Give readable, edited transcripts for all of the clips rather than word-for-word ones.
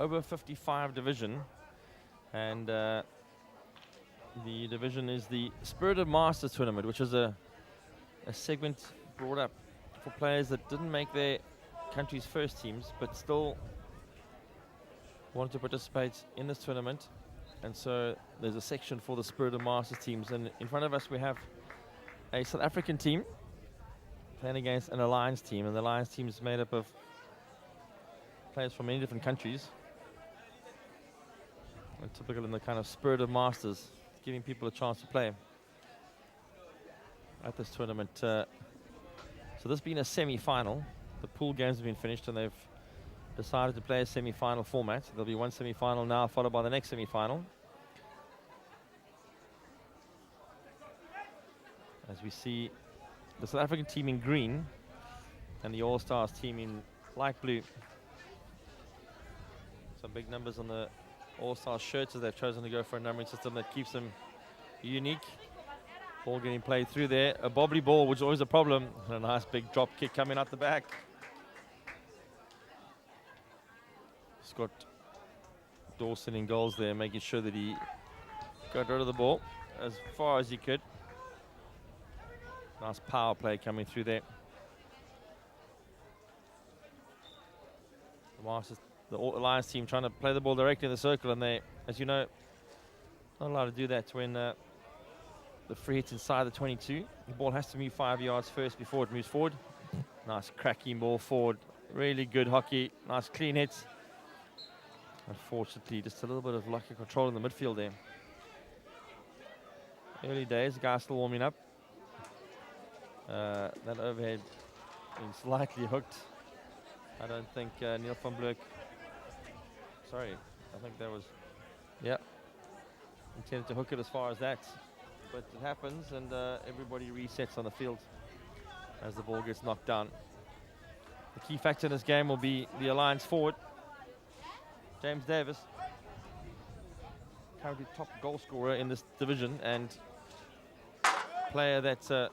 over 55 division, and the division is the Spirit of Masters tournament, which is a segment brought up for players that didn't make their country's first teams, but still wanted to participate in this tournament. And so there's a section for the Spirit of Masters teams, and in front of us we have a South African team playing against an Alliance team, and the Alliance team is made up of players from many different countries. And typical in the kind of Spirit of Masters, giving people a chance to play at this tournament. So this has been a semi-final. The pool games have been finished, and they've decided to play a semi-final format. There'll be one semi-final now, followed by the next semi-final. As we see the South African team in green and the All-Stars team in light blue. Some big numbers on the All-Stars shirts, as they've chosen to go for a numbering system that keeps them unique. Ball getting played through there. A bobbly ball, which is always a problem. And a nice big drop kick coming out the back. Scott Dawson in goals there, making sure that he got rid of the ball as far as he could. Nice power play coming through there. The Masters, the Alliance team trying to play the ball directly in the circle, and they, as you know, not allowed to do that when the free hit's inside the 22. The ball has to move 5 yards first before it moves forward. Nice cracking ball forward. Really good hockey. Nice clean hits. Unfortunately, just a little bit of luck and control in the midfield there. Early days, the guy's still warming up. That overhead being slightly hooked. I don't think Neil van Blerk, sorry, I think that was, yeah, intended to hook it as far as that. But it happens, and everybody resets on the field as the ball gets knocked down. The key factor in this game will be the Alliance forward, James Davis, currently top goal scorer in this division, and player that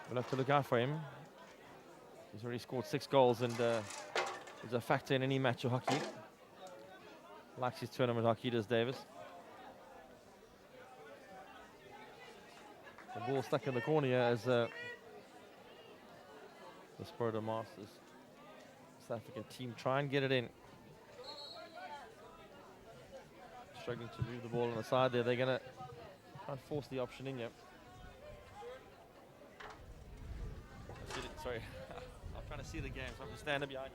we'll have to look out for him. He's already scored 6 goals, and is a factor in any match of hockey. Likes his tournament hockey, does Davis. The ball stuck in the corner here as the Spirit of Masters South African team try and get it in. Struggling to move the ball on the side there. They're going to try and force the option in here. Sorry, I'm trying to see the game, so I'm just standing behind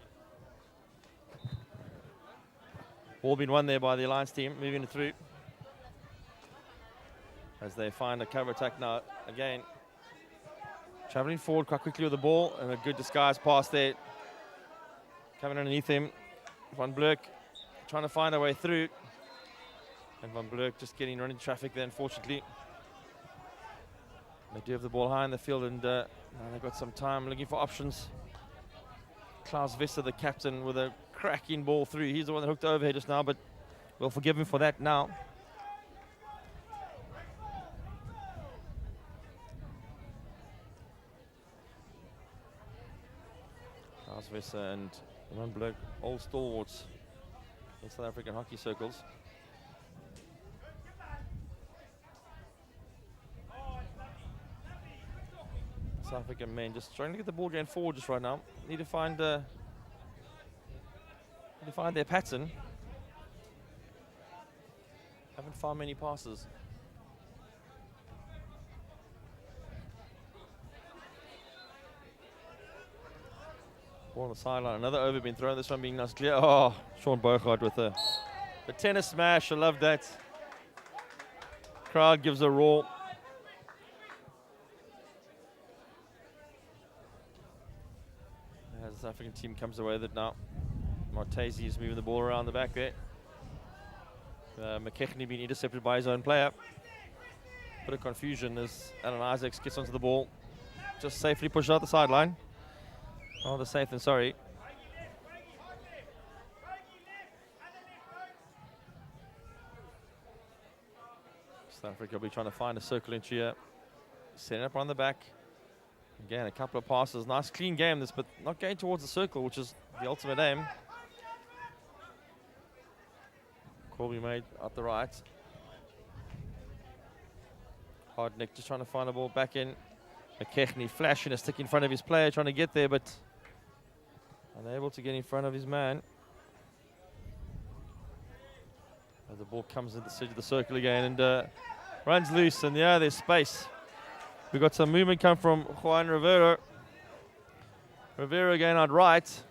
you. Ball being won there by the Alliance team, moving it through. As they find a cover attack now, again. Traveling forward quite quickly with the ball, and a good disguise pass there. Coming underneath him, Van Blerk trying to find a way through. And Van Blerk just getting running traffic there, unfortunately. They do have the ball high in the field, and now they've got some time looking for options. Klaus Visser, the captain, with a cracking ball through. He's the one that hooked over here just now, but we'll forgive him for that now. Klaus Visser and Van Blerk, old stalwarts in South African hockey circles. South African men just trying to get the ball going forward just right now. Need to find their pattern. Haven't found many passes. Ball on the sideline. Another over being thrown. This one being nice clear. Oh, Sean Bogart with the tennis smash. I love that. Crowd gives a roar. As the South African team comes away with it now. Martesi is moving the ball around the back there. McKechnie being intercepted by his own player. Bit of confusion as Alan Isaacs gets onto the ball. Just safely pushed out the sideline. Rather safe than sorry. South Africa will be trying to find a circle entry here. Setting up on the back. Again, a couple of passes. Nice clean game this, but not going towards the circle, which is the ultimate aim. Ball be made up the right. Hardnick just trying to find the ball back in. McKechnie flashing a stick in front of his player, trying to get there, but unable to get in front of his man. As the ball comes into the edge of the circle again and runs loose, and yeah, there's space. We've got some movement come from Juan Rivero. Rivero again out right.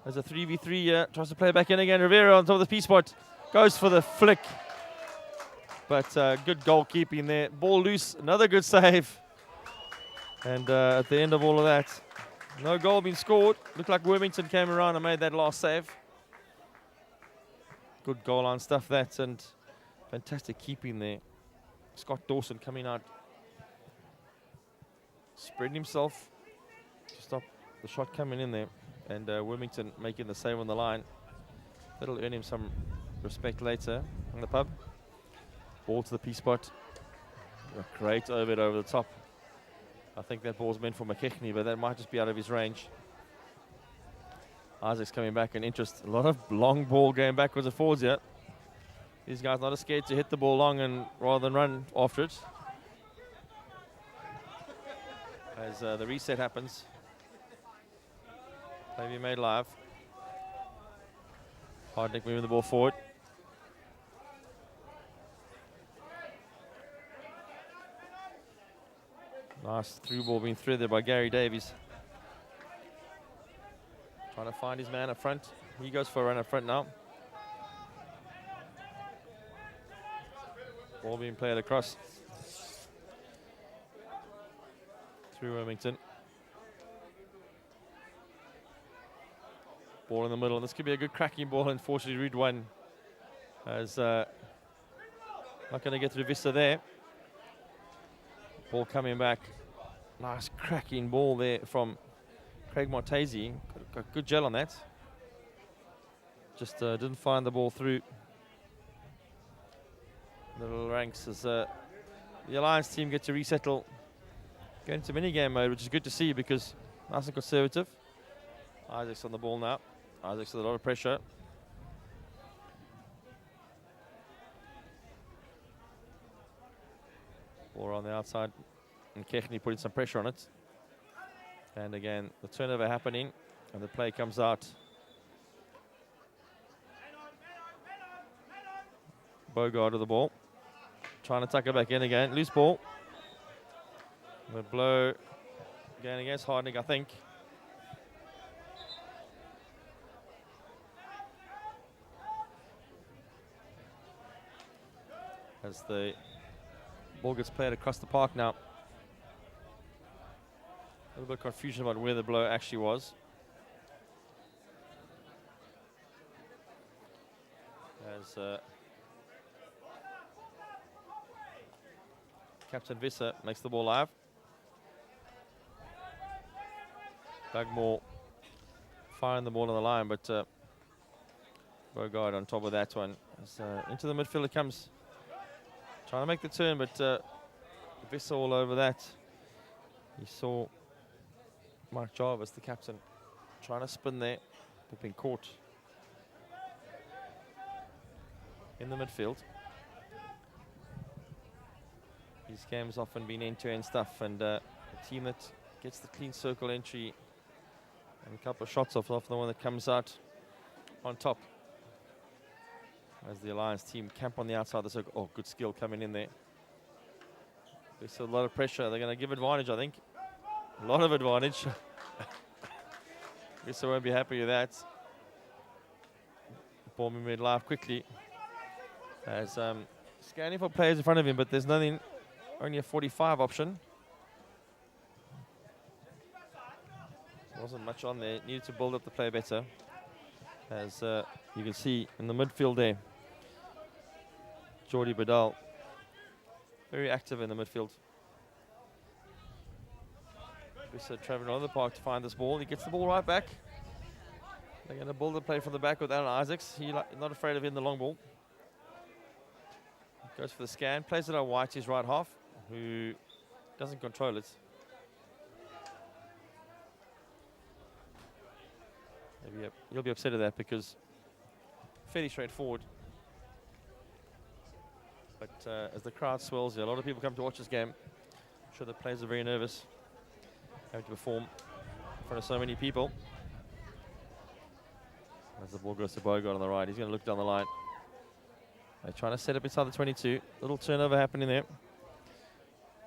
There's a 3v3, tries to play back in again. Rivero on top of the P-spot, goes for the flick. But good goalkeeping there. Ball loose, another good save. And at the end of all of that, no goal being scored. Looked like Wormington came around and made that last save. Good goal line stuff that, and fantastic keeping there. Scott Dawson coming out, spreading himself to stop the shot coming in there. And Wormington making the save on the line. That'll earn him some respect later in the pub. Ball to the P-spot. A great over the top. I think that ball's meant for McKechnie, but that might just be out of his range. Isaac's coming back in interest. A lot of long ball going backwards and forwards here. These guys not as scared to hit the ball long and rather than run after it. As the reset happens. Play be made live. Hardnick moving the ball forward. Nice through ball being threaded by Gary Davies. Trying to find his man up front. He goes for a run up front now. Ball being played across. Through Wilmington. Ball in the middle, and this could be a good cracking ball. Unfortunately, Rude one as not going to get through Vista there. Ball coming back. Nice cracking ball there from Craig Martese. Got good gel on that. Just didn't find the ball through the little ranks as the Alliance team get to resettle. Go into mini-game mode, which is good to see because nice and conservative. Isaac's on the ball now. Isaac's with a lot of pressure. Ball on the outside. And Kechny putting some pressure on it. And again, the turnover happening. And the play comes out. Bogard with the ball. Trying to tuck it back in again. Loose ball. The blow going against Hardnick, I think. As the ball gets played across the park now. A little bit of confusion about where the blow actually was. As Captain Visser makes the ball live. Dugmore firing the ball on the line, but Bogard on top of that one. As, into the midfield it comes. Trying to make the turn, but Visser all over that. You saw Mark Jarvis, the captain, trying to spin there, but being caught in the midfield. These games often been end-to-end stuff, and a team that gets the clean circle entry and a couple of shots off the one that comes out on top. As the Alliance team camp on the outside of the circle. Oh, good skill coming in there. There's a lot of pressure. They're going to give advantage, I think. A lot of advantage. Guess I won't be happy with that. Ball being made live quickly. As scanning for players in front of him, but there's nothing. Only a 45 option. Wasn't much on there. Needed to build up the play better. As you can see in the midfield there. Jordi Badal. Very active in the midfield. Visser traveling on the park to find this ball. He gets the ball right back. They're going to build the play from the back with Alan Isaacs. He's not afraid of hitting the long ball. Goes for the scan. Plays it on White, his right half, who doesn't control it. Maybe you'll be upset at that because fairly straightforward. as the crowd swells here, a lot of people come to watch this game. I'm sure the players are very nervous having to perform in front of so many people. As the ball goes to Bogart on the right, he's going to look down the line. They're trying to set up inside the 22. Little turnover happening there.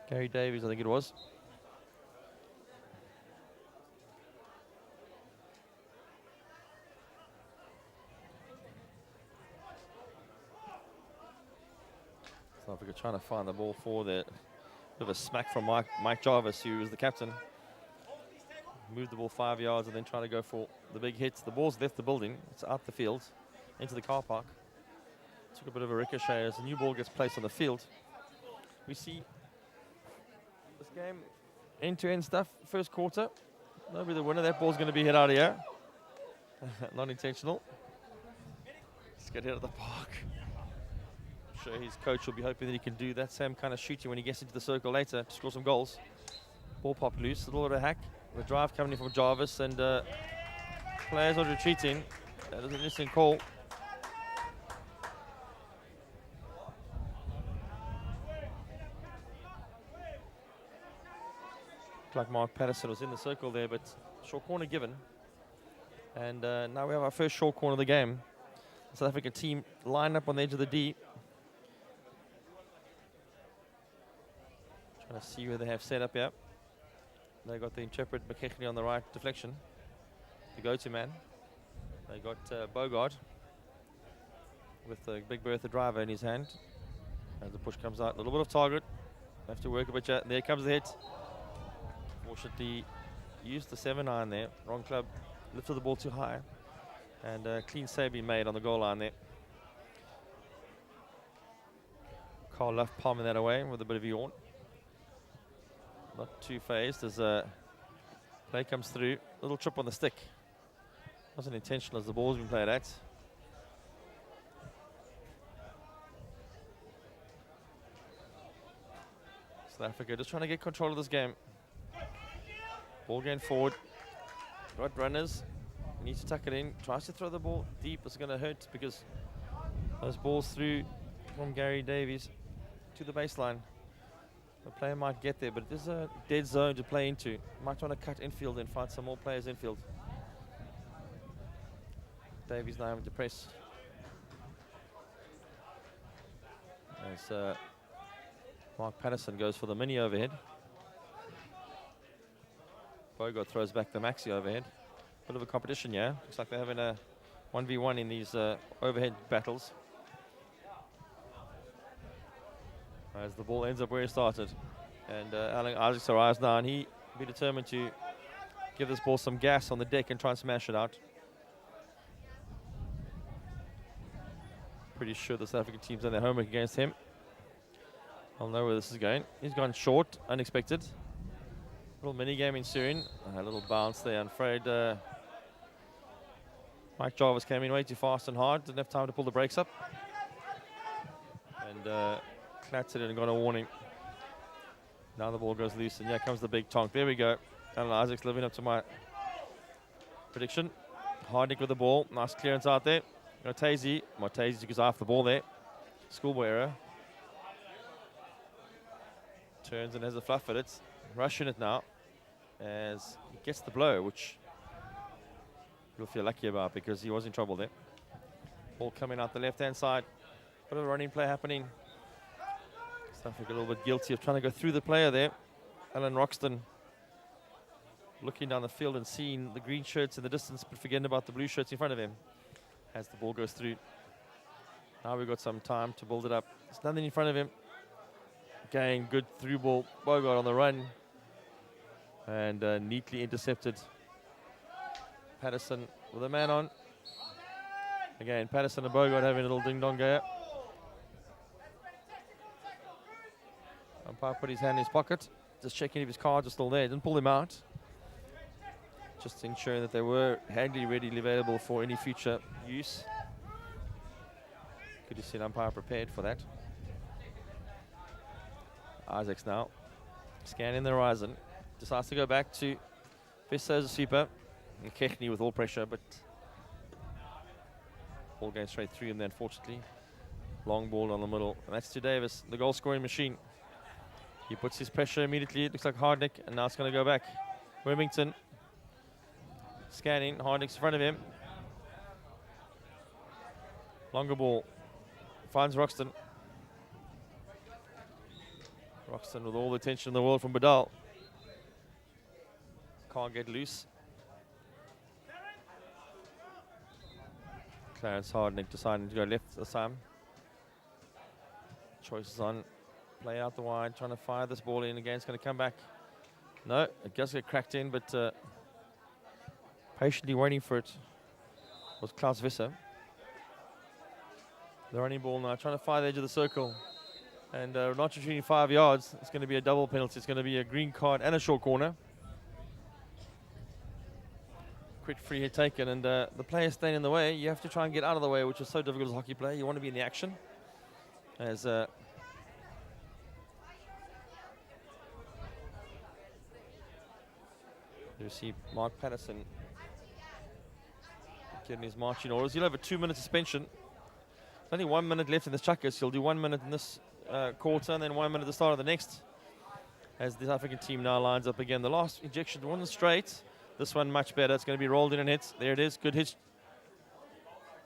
Gary Davies, I think it was. South Africa trying to find the ball for there. Bit of a smack from Mike Jarvis, who was the captain. Moved the ball 5 yards and then trying to go for the big hits. The ball's left the building. It's out the field into the car park. Took a bit of a ricochet as the new ball gets placed on the field. We see this game end-to-end stuff. First quarter. Nobody the winner. That ball's going to be hit out of here. Not intentional. Let's get hit at the park. I'm sure his coach will be hoping that he can do that same kind of shooting when he gets into the circle later to score some goals. Ball popped loose. A little bit of a hack. The drive coming in from Jarvis, and players are retreating. That is an interesting call. Looked like Mark Patterson was in the circle there, but short corner given. And now we have our first short corner of the game. The South African team lined up on the edge of the D. Trying to see where they have set up here. They got the intrepid McKechnie on the right deflection, the go-to man. They got Bogart with the Big Bertha driver in his hand. As the push comes out, a little bit of target. Have to work a bit. There comes the hit. Fortunately, used the 7-iron there. Wrong club, lifted the ball too high. And clean save being made on the goal line there. Carl Luff palming that away with a bit of a yawn. Not too phased as play comes through. Little trip on the stick. Wasn't intentional as the ball's been played at. South Africa just trying to get control of this game. Ball going forward. Got runners. Needs to tuck it in. Tries to throw the ball deep. It's going to hurt because those balls through from Gary Davies to the baseline. The player might get there, but there's a dead zone to play into. Might want to cut infield and find some more players infield. Davies now having to press. As Mark Patterson goes for the mini overhead. Bogart throws back the maxi overhead. Bit of a competition, yeah. Looks like they're having a 1v1 in these overhead battles. As the ball ends up where it started. And Alan Isaacs arrives now, and he be determined to give this ball some gas on the deck and try and smash it out. Pretty sure the South African team's done their homework against him. I'll know where this is going. He's gone short, unexpected. Little mini game ensuing. A little bounce there. I'm afraid Mike Jarvis came in way too fast and hard. Didn't have time to pull the brakes up. And clattered it and got a warning. Now the ball goes loose, and here comes the big tonk. There we go. Alan Isaacs living up to my prediction. Hardnick with the ball. Nice clearance out there. Motesi goes off the ball there. Schoolboy error. Turns and has a fluff at it. Rushing it now as he gets the blow, which you'll feel lucky about because he was in trouble there. Ball coming out the left-hand side. Bit of a running play happening. South Africa a little bit guilty of trying to go through the player there. Alan Roxton looking down the field and seeing the green shirts in the distance, but forgetting about the blue shirts in front of him as the ball goes through. Now we've got some time to build it up. There's nothing in front of him. Again, good through ball. Bogart on the run. And neatly intercepted. Patterson with a man on. Again, Patterson and Bogart having a little ding-dong go. Umpire put his hand in his pocket, just checking if his cards are still there. Didn't pull them out. Just ensuring that they were handy, readily available for any future use. Good to see an umpire prepared for that. Isaacs now scanning the horizon. Decides to go back to Vesta as a sweeper. And McKechnie with all pressure, but ball going straight through him there, unfortunately. Long ball down the middle. And that's to Davis, the goal scoring machine. He puts his pressure immediately. It looks like Hardnick, and now it's going to go back. Wilmington scanning. Hardnick's in front of him. Longer ball. Finds Roxton. Roxton with all the attention in the world from Badal. Can't get loose. Clarence Hardnick deciding to go left this time. Choices on. Play out the wide, trying to fire this ball in again. It's going to come back. No, it does get cracked in, but patiently waiting for it was Klaus Visser. The running ball now, trying to fire the edge of the circle. And not shooting 5 yards. It's going to be a double penalty. It's going to be a green card and a short corner. Quick free hit taken, and the player staying in the way. You have to try and get out of the way, which is so difficult as a hockey player. You want to be in the action. As you see Mark Patterson getting his marching orders. He'll have a 2-minute suspension. There's only 1 minute left in this chuckers. He'll do 1 minute in this quarter and then 1 minute at the start of the next. As the South African team now lines up again. The last injection wasn't straight. This one much better. It's going to be rolled in and hit. There it is. Good hit.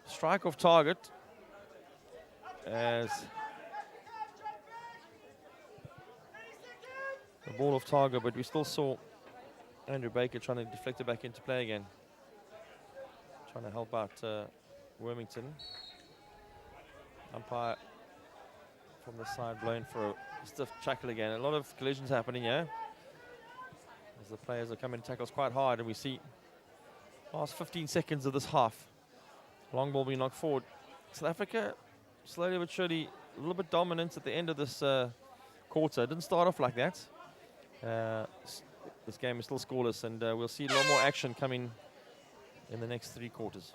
Strike off target. As the ball off target, but we still saw Andrew Baker trying to deflect it back into play again. Trying to help out Wilmington. Umpire from the side blowing for a stiff tackle again. A lot of collisions happening here. As the players are coming to tackles quite hard, and we see last 15 seconds of this half. Long ball being knocked forward. South Africa slowly but surely a little bit dominant at the end of this quarter. It didn't start off like that. This game is still scoreless, and we'll see a lot more action coming in the next 3 quarters.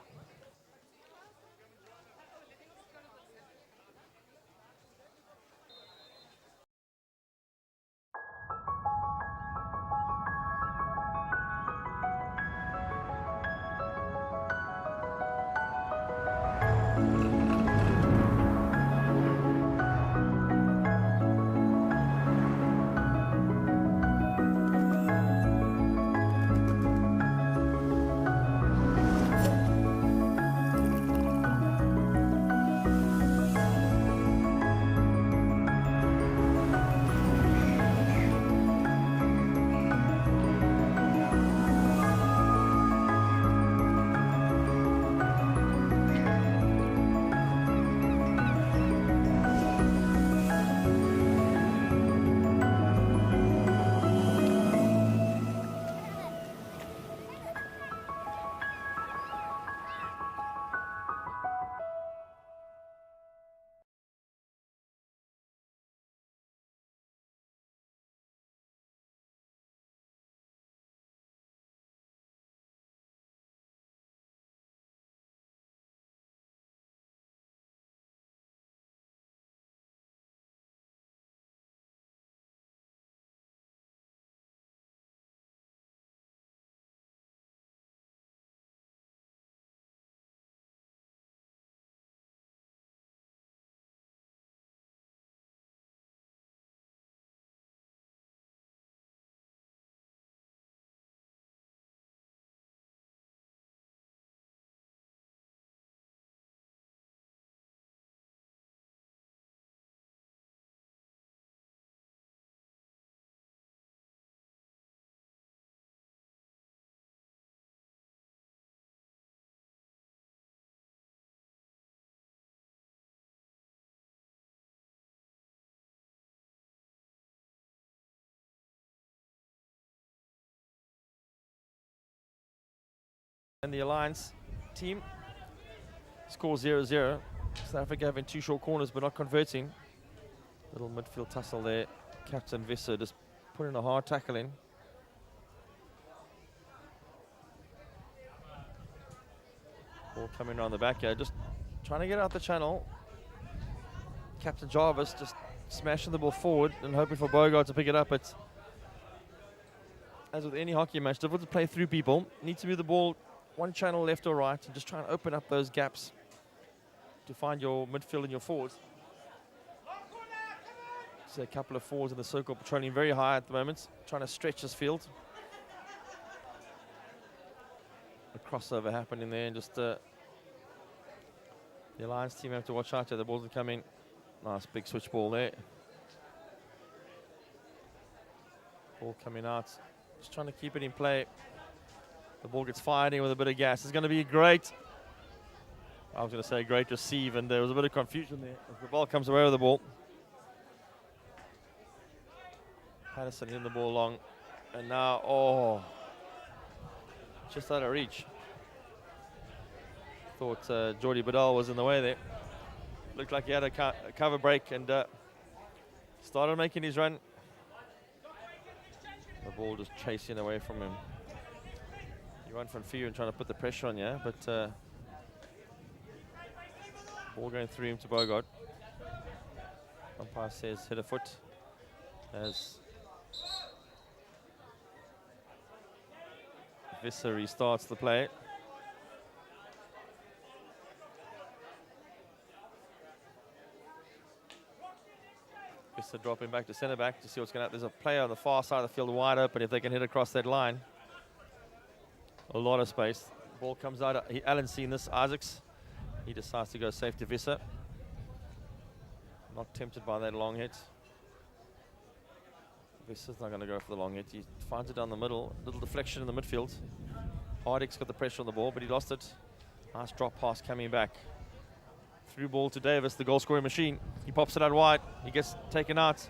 And the Alliance team score 0-0. South Africa having 2 short corners but not converting. Little midfield tussle there. Captain Visser just putting a hard tackle in. Ball coming around the back here, just trying to get out the channel. Captain Jarvis just smashing the ball forward and hoping for Bogart to pick it up. But as with any hockey match, difficult to play through people. Need to move the ball one channel left or right and just try and open up those gaps to find your midfield and your forwards. See a couple of forwards in the circle patrolling very high at the moment, trying to stretch this field. A crossover happening there, and just the Alliance team have to watch out here. The balls are coming. Nice big switch ball there. Ball coming out. Just trying to keep it in play. The ball gets fired in with a bit of gas. It's going to be great. I was going to say great receive, and there was a bit of confusion there as the ball comes away with the ball. Patterson in the ball long. And now, oh, just out of reach. Thought Jordy Badal was in the way there. Looked like he had a cover break and started making his run. The ball just chasing away from him. You run from fear and trying to put the pressure on you, but ball going through him to Bogart. Umpire says hit a foot as Visser restarts the play. Visser dropping back to centre back to see what's going to happen. There's a player on the far side of the field wide open if they can hit across that line. A lot of space. Ball comes out. Alan's seen this. Isaacs. He decides to go safe to Visser. Not tempted by that long hit. Visser's not going to go for the long hit. He finds it down the middle. Little deflection in the midfield. Hardick's got the pressure on the ball, but he lost it. Nice drop pass coming back. Through ball to Davis, the goal scoring machine. He pops it out wide. He gets taken out.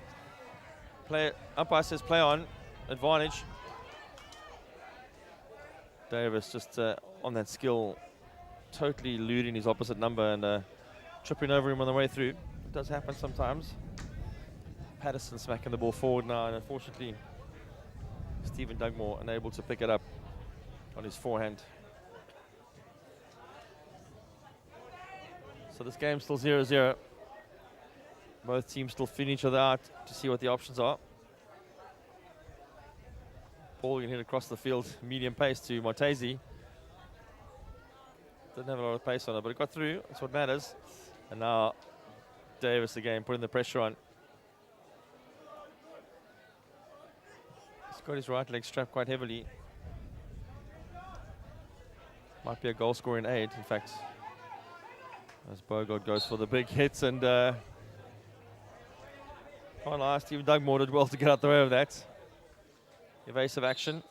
Umpire says play on. Advantage. Davis just on that skill, totally eluding his opposite number and tripping over him on the way through. It does happen sometimes. Patterson smacking the ball forward now, and unfortunately, Stephen Dugmore unable to pick it up on his forehand. So this game's still 0-0. Both teams still feeling each other out to see what the options are. Ball can hit across the field, medium pace to Martesi. Didn't have a lot of pace on it, but it got through. That's what matters. And now Davis again putting the pressure on. He's got his right leg strapped quite heavily. Might be a goal scoring aid, in fact. As Bogart goes for the big hits, and can't lie, Stephen Dugmore did well to get out the way of that. Evasive action.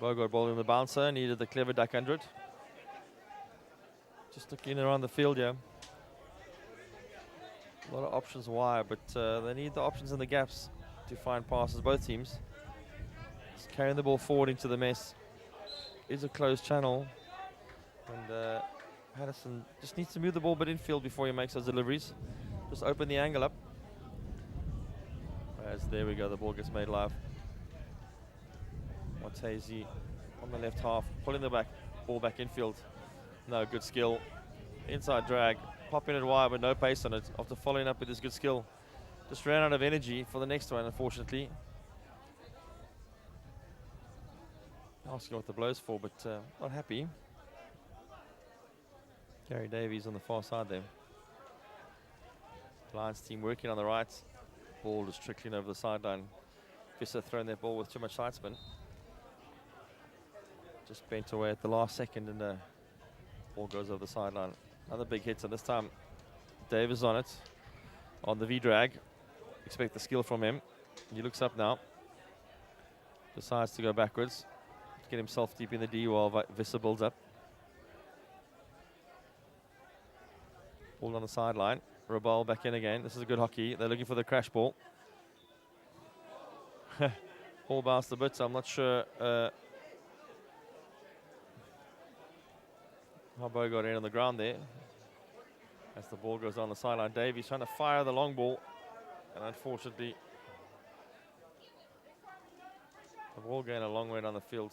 Bogart bowling the bouncer, needed the clever duck under it. Just looking around the field here. A lot of options wide, but they need the options in the gaps to find passes, both teams. Just carrying the ball forward into the mess. Is a closed channel. And Patterson just needs to move the ball a bit infield before he makes those deliveries. Just open the angle up. As there we go, the ball gets made live. Martesi on the left half, pulling the ball back infield. No, good skill. Inside drag, popping it wide with no pace on it after following up with his good skill. Just ran out of energy for the next one, unfortunately. Asking what the blow's for, but not happy. Gary Davies on the far side there. Lions team working on the right. Ball just trickling over the sideline. Visser throwing that ball with too much side spin. Just bent away at the last second, and the ball goes over the sideline. Another big hit, and this time Davis on it. On the V-drag. Expect the skill from him. He looks up now. Decides to go backwards. To get himself deep in the D while Visser builds up. Ball on the sideline. Rabal back in again. This is a good hockey. They're looking for the crash ball. Ball bounced a bit, so I'm not sure how Bo got in on the ground there. As the ball goes on the sideline, Davies trying to fire the long ball. And unfortunately, the ball going a long way down the field.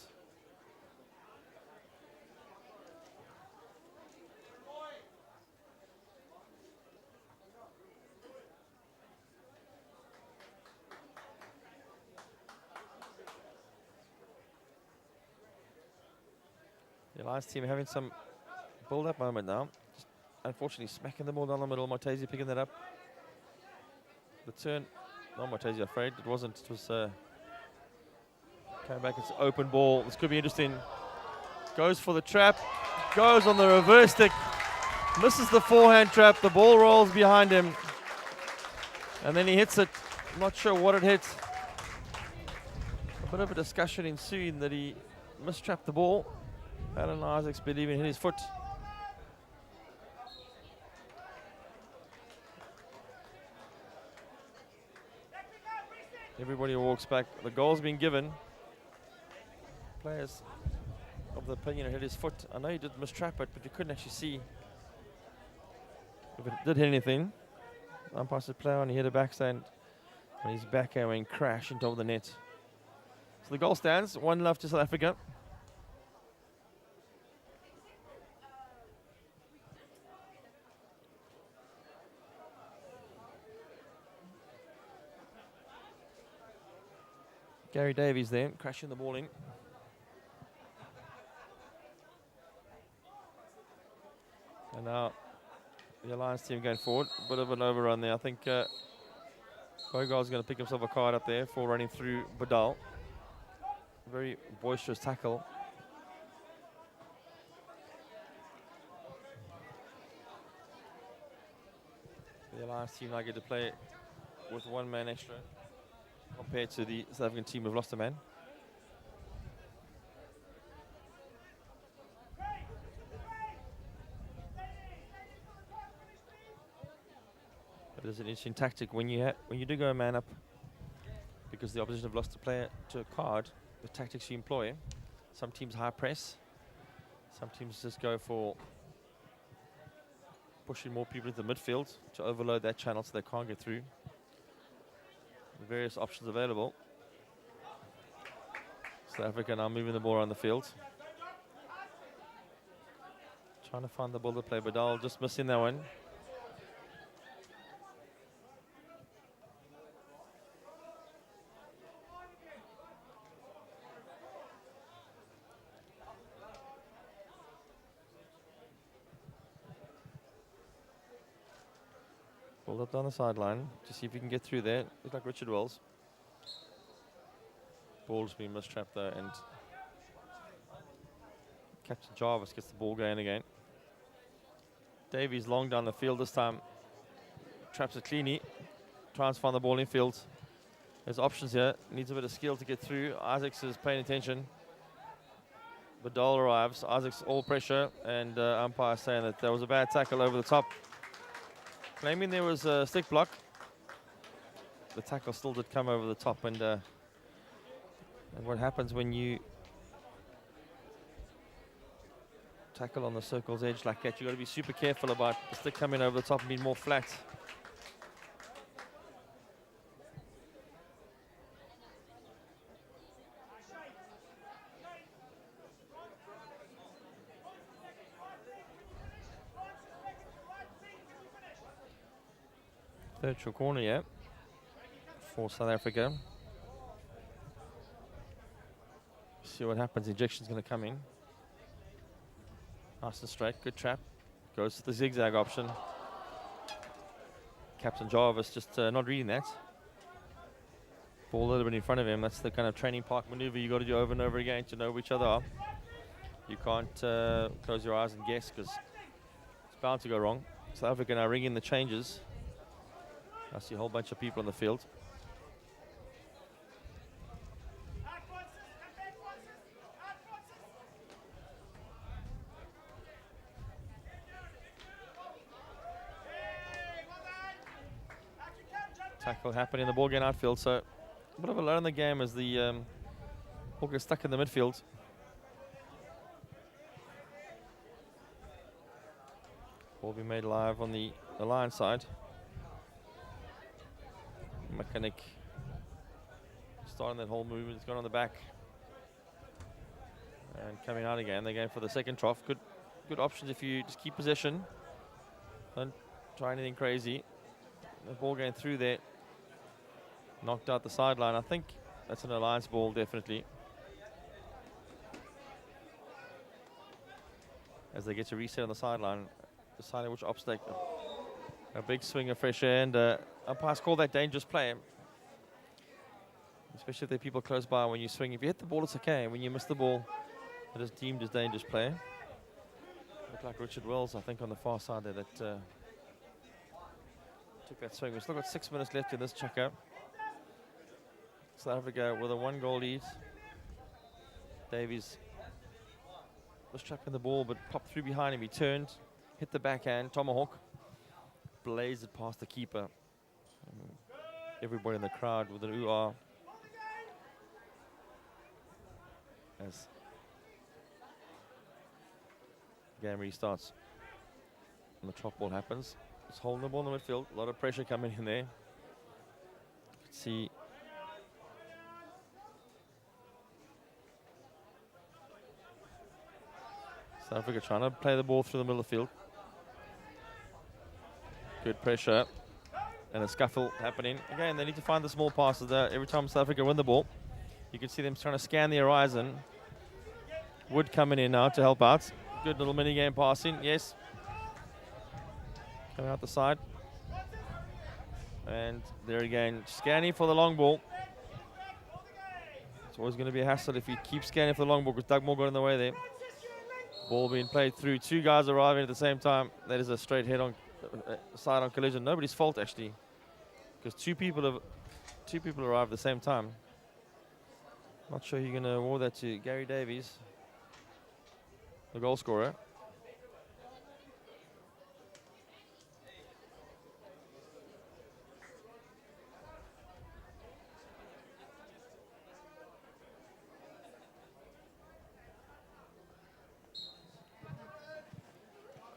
The Alliance team having some build-up moment now. Just unfortunately smacking the ball down the middle. Martesi picking that up. The turn, no Martesi, afraid. It wasn't. It was came back. It's open ball. This could be interesting. Goes for the trap. Goes on the reverse stick. Misses the forehand trap. The ball rolls behind him. And then he hits it. I'm not sure what it hit. A bit of a discussion ensued that he mistrapped the ball. Alan Isaacs believing hit his foot. Everybody walks back. The goal's been given. Players of the opinion it hit his foot. I know he did mistrap it, but you couldn't actually see if it did hit anything. Umpire said play on, he hit a backstand, and his backhand went crash into the net. So the goal stands, 1-0 to South Africa. Gary Davies there, crashing the ball in. And now the Alliance team going forward. A bit of an overrun there. I think Bogart's going to pick himself a card up there for running through Badal. Very boisterous tackle. The Alliance team now get to play with one man extra compared to the South African team who've lost a man. It is an interesting tactic when you do go a man up because the opposition have lost a player to a card. The tactics you employ, some teams high press, some teams just go for pushing more people into the midfield to overload that channel so they can't get through. The various options available. South Africa now moving the ball around the field. Trying to find the ball to play. Badal just missing that one. Pulled up down the sideline to see if he can get through there. Looks like Richard Wells. Ball's been mistrapped though, and Captain Jarvis gets the ball going again. Davies long down the field this time. Traps it cleanly. Tries to find the ball in field. There's options here. Needs a bit of skill to get through. Isaacs is paying attention. Badal arrives. Isaacs all pressure, and umpire saying that there was a bad tackle over the top. Claiming there was a stick block. The tackle still did come over the top, and what happens when you tackle on the circle's edge like that, you've got to be super careful about the stick coming over the top and being more flat. Third short corner, yeah, for South Africa. See what happens. Injection's going to come in. Nice and straight. Good trap. Goes to the zigzag option. Captain Jarvis just not reading that. Ball a little bit in front of him. That's the kind of training park maneuver you got to do over and over again to know where each other are. You can't close your eyes and guess because it's bound to go wrong. South Africa now ringing the changes. I see a whole bunch of people on the field. Tackle happening, the ball getting outfield, so a bit of a low in the game as the ball gets stuck in the midfield. Ball be made live on the line side. Mechanic starting that whole movement. It's gone on the back and coming out again. They're going for the second trough. Good options if you just keep possession. Don't try anything crazy. The ball going through there. Knocked out the sideline. I think that's an Alliance ball, definitely. As they get to reset on the sideline, deciding which obstacle A big swing of fresh air, and umpires call that dangerous play. Especially if there are people close by when you swing. If you hit the ball, it's okay. When you miss the ball, it is deemed as dangerous play. Looked like Richard Wells, I think, on the far side there that took that swing. We've still got 6 minutes left in this checker. South Africa with a 1-goal lead. Davies was trapping the ball, but popped through behind him. He turned, hit the backhand, tomahawk, blazed it past the keeper. Everybody in the crowd with an ooh-ah. As the game restarts and the drop ball happens. It's holding the ball in the midfield. A lot of pressure coming in there. You can see South Africa trying to play the ball through the middle of the field. Good pressure and a scuffle happening. Again, they need to find the small passes there. Every time South Africa win the ball, you can see them trying to scan the horizon. Wood coming in now to help out. Good little mini game passing, yes. Coming out the side. And there again, scanning for the long ball. It's always going to be a hassle if you keep scanning for the long ball because Doug Moore got in the way there. Ball being played through, 2 guys arriving at the same time. That is a straight head on side on collision. Nobody's fault actually, because two people arrived at the same time. Not sure you're going to award that to Gary Davies, the goal scorer.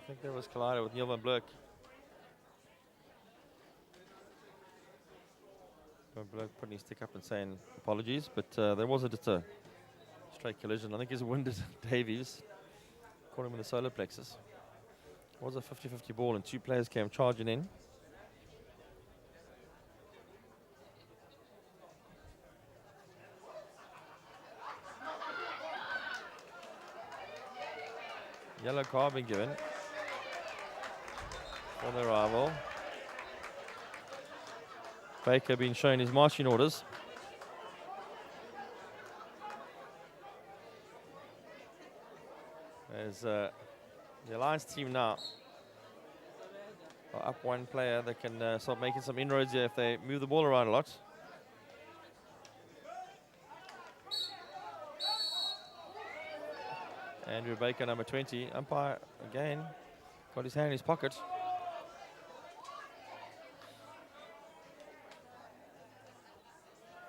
I think there was collided with Neil van Blerk. Van Blerk putting his stick up and saying apologies, but there was just a straight collision. I think he's winded Davies. Caught him in the solar plexus. It was a 50-50 ball and 2 players came charging in. Yellow card being given for the rival. Baker being shown his marching orders. As the Alliance team now are up 1 player. They can start making some inroads here if they move the ball around a lot. Andrew Baker, number 20. Umpire again got his hand in his pocket.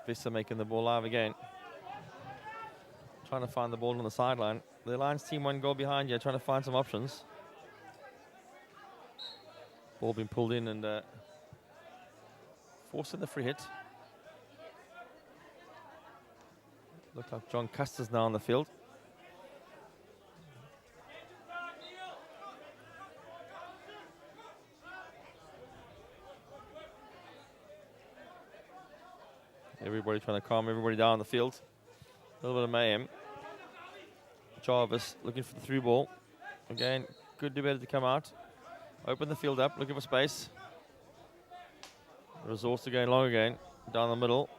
Visser making the ball live again. Trying to find the ball on the sideline. The Lions team 1 goal behind here, trying to find some options. Ball being pulled in and forcing the free hit. Looked like John Custer's now on the field. Everybody trying to calm everybody down on the field. A little bit of mayhem. Jarvis looking for the through ball. Again, good debater to come out. Open the field up, looking for space. Resource to going long again. Down the middle.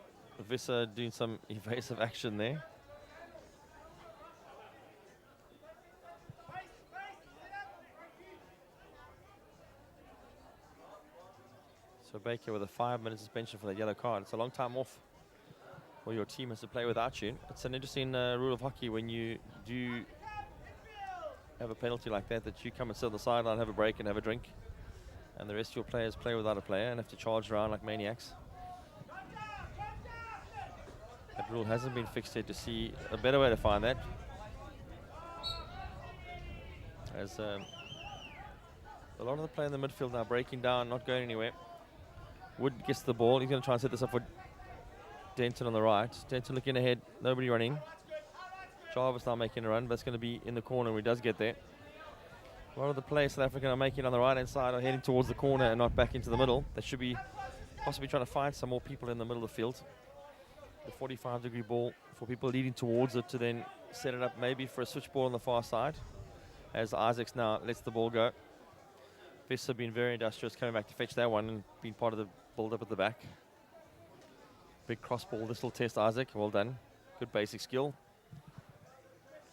Visser doing some evasive action there. So Baker with a 5-minute suspension for that yellow card. It's a long time off. Well, your team has to play without you. It's an interesting rule of hockey when you do have a penalty like that you come and sit on the sideline, have a break and have a drink, and the rest of your players play without a player and have to charge around like maniacs. That rule hasn't been fixed yet, to see a better way to find that. As a lot of the play in the midfield now breaking down, not going anywhere. Wood gets the ball. He's going to try and set this up for Denton on the right. Denton looking ahead, nobody running. Jarvis now making a run, but it's going to be in the corner when he does get there. A lot of the players South Africa are making on the right-hand side are heading towards the corner and not back into the middle. They should be possibly trying to find some more people in the middle of the field. The 45-degree ball for people leading towards it to then set it up maybe for a switch ball on the far side. As Isaacs now lets the ball go. Visser been very industrious, coming back to fetch that one and being part of the build-up at the back. Big cross ball. This will test Isaac. Well done. Good basic skill.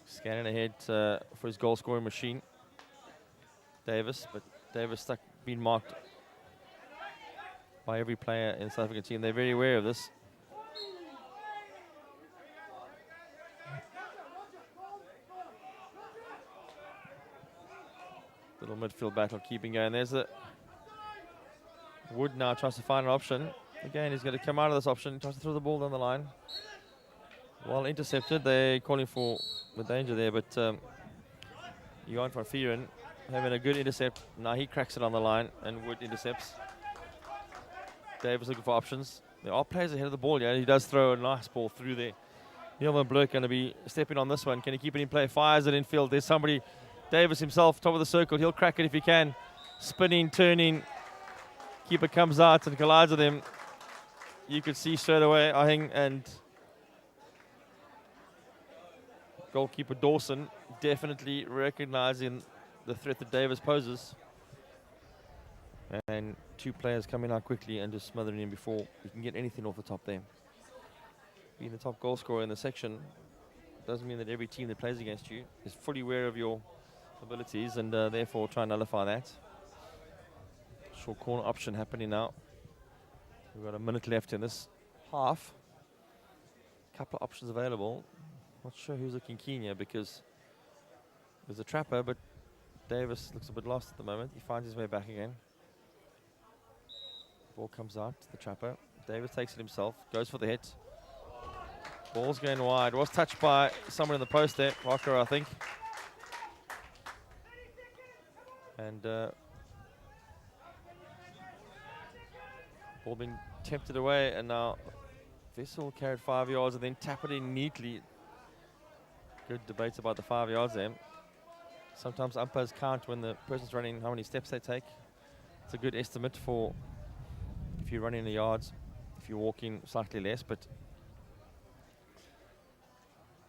Scanning ahead for his goal-scoring machine. Davis, but Davis stuck, being marked by every player in the South African team. They're very aware of this. Little midfield battle keeping going. There's a Wood now tries to find an option. Again, he's going to come out of this option, tries to throw the ball down the line. Well intercepted. They're calling for the danger there, but Johan van Vieren having a good intercept. Now he cracks it on the line, and Wood intercepts. Davis looking for options. There are players ahead of the ball, yeah. He does throw a nice ball through there. Neil van Blok going to be stepping on this one. Can he keep it in play? Fires it in field. There's somebody. Davis himself, top of the circle. He'll crack it if he can. Spinning, turning. Keeper comes out and collides with him. You could see straight away, Ahing and goalkeeper Dawson definitely recognizing the threat that Davis poses. And two players coming out quickly and just smothering him before he can get anything off the top there. Being the top goal scorer in the section doesn't mean that every team that plays against you is fully aware of your abilities and therefore try and nullify that. Short corner option happening now. We've got a minute left in this half. Couple of options available. Not sure who's looking keen here because there's a trapper, but Davis looks a bit lost at the moment. He finds his way back again. Ball comes out to the trapper. Davis takes it himself, goes for the hit. Ball's going wide. Was touched by someone in the post there, Rocker, I think. And ball being tempted away, and now Vessel carried 5 yards and then tap it in neatly. Good debates about the 5 yards there. Sometimes umpires count when the person's running how many steps they take. It's a good estimate for if you're running the yards, if you're walking slightly less, but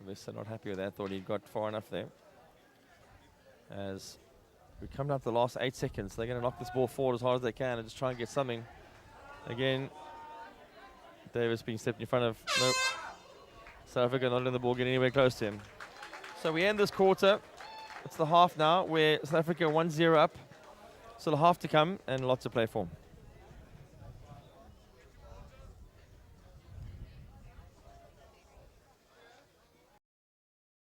Vessel not happy with that, thought he'd got far enough there. As we come down to the last 8 seconds, they're going to knock this ball forward as hard as they can and just try and get something. Again, Davis being stepped in front of. Nope. South Africa not letting the ball get anywhere close to him. So we end this quarter. It's the half now, where South Africa 1-0 up. Still a half to come and lots to play for.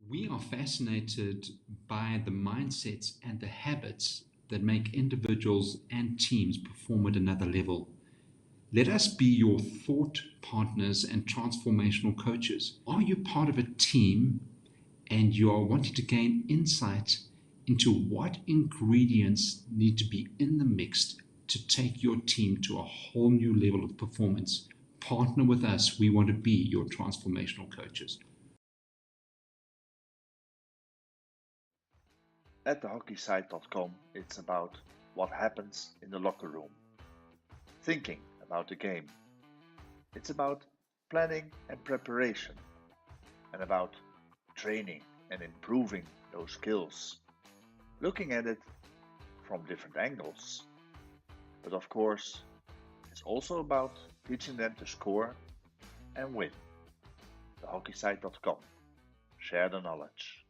We are fascinated by the mindsets and the habits that make individuals and teams perform at another level. Let us be your thought partners and transformational coaches. Are you part of a team and you are wanting to gain insight into what ingredients need to be in the mix to take your team to a whole new level of performance? Partner with us. We want to be your transformational coaches. At thehockeysite.com, it's about what happens in the locker room. Thinking about the game. It's about planning and preparation. And about training and improving those skills. Looking at it from different angles. But of course, it's also about teaching them to score and win. Thehockeysite.com. Share the knowledge.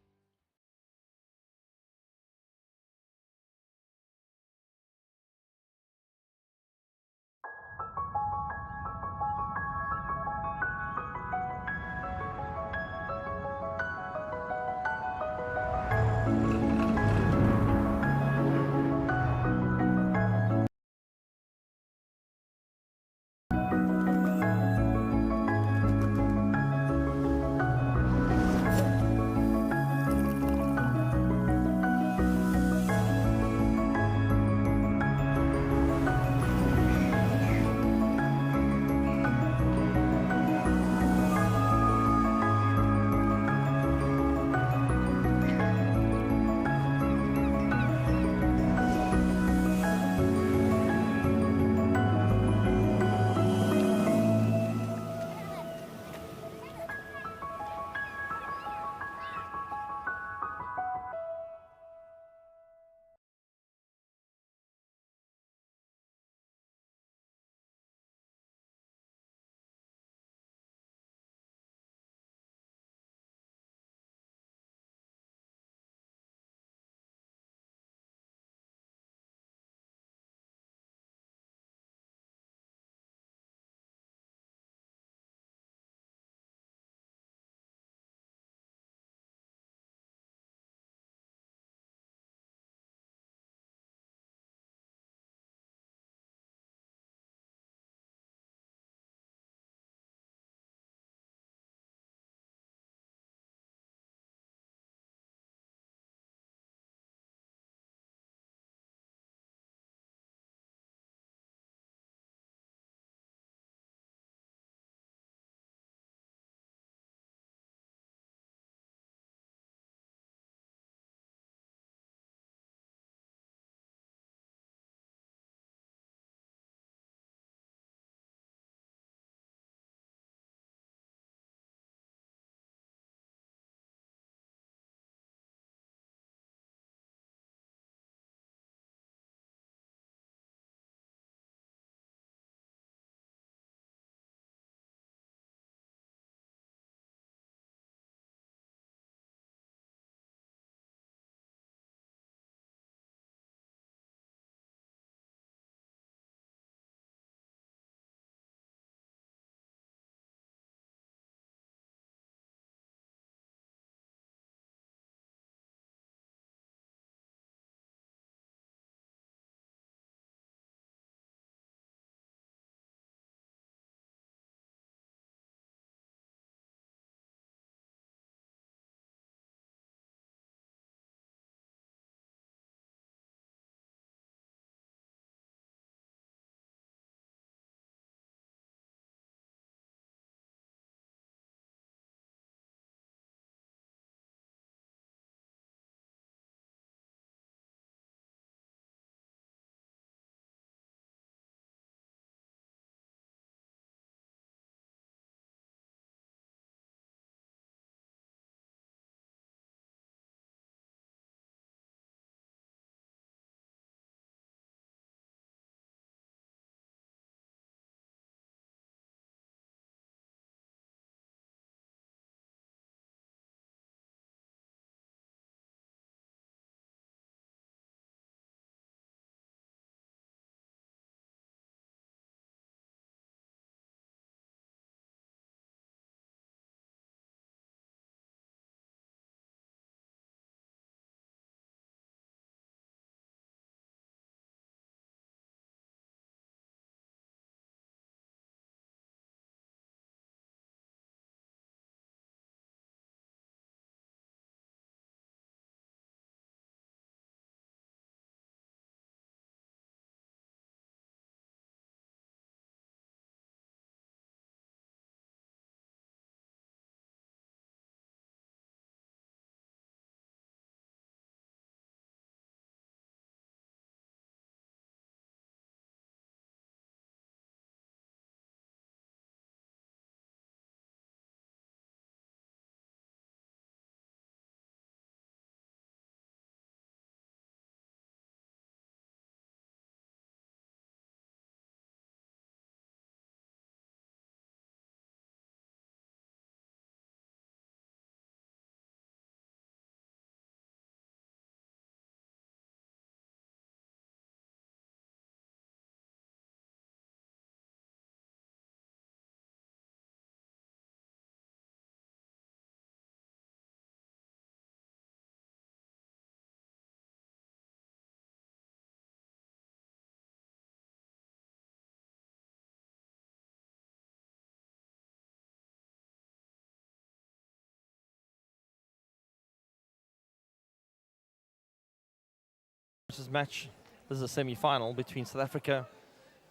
versus match. This is a semi-final between South Africa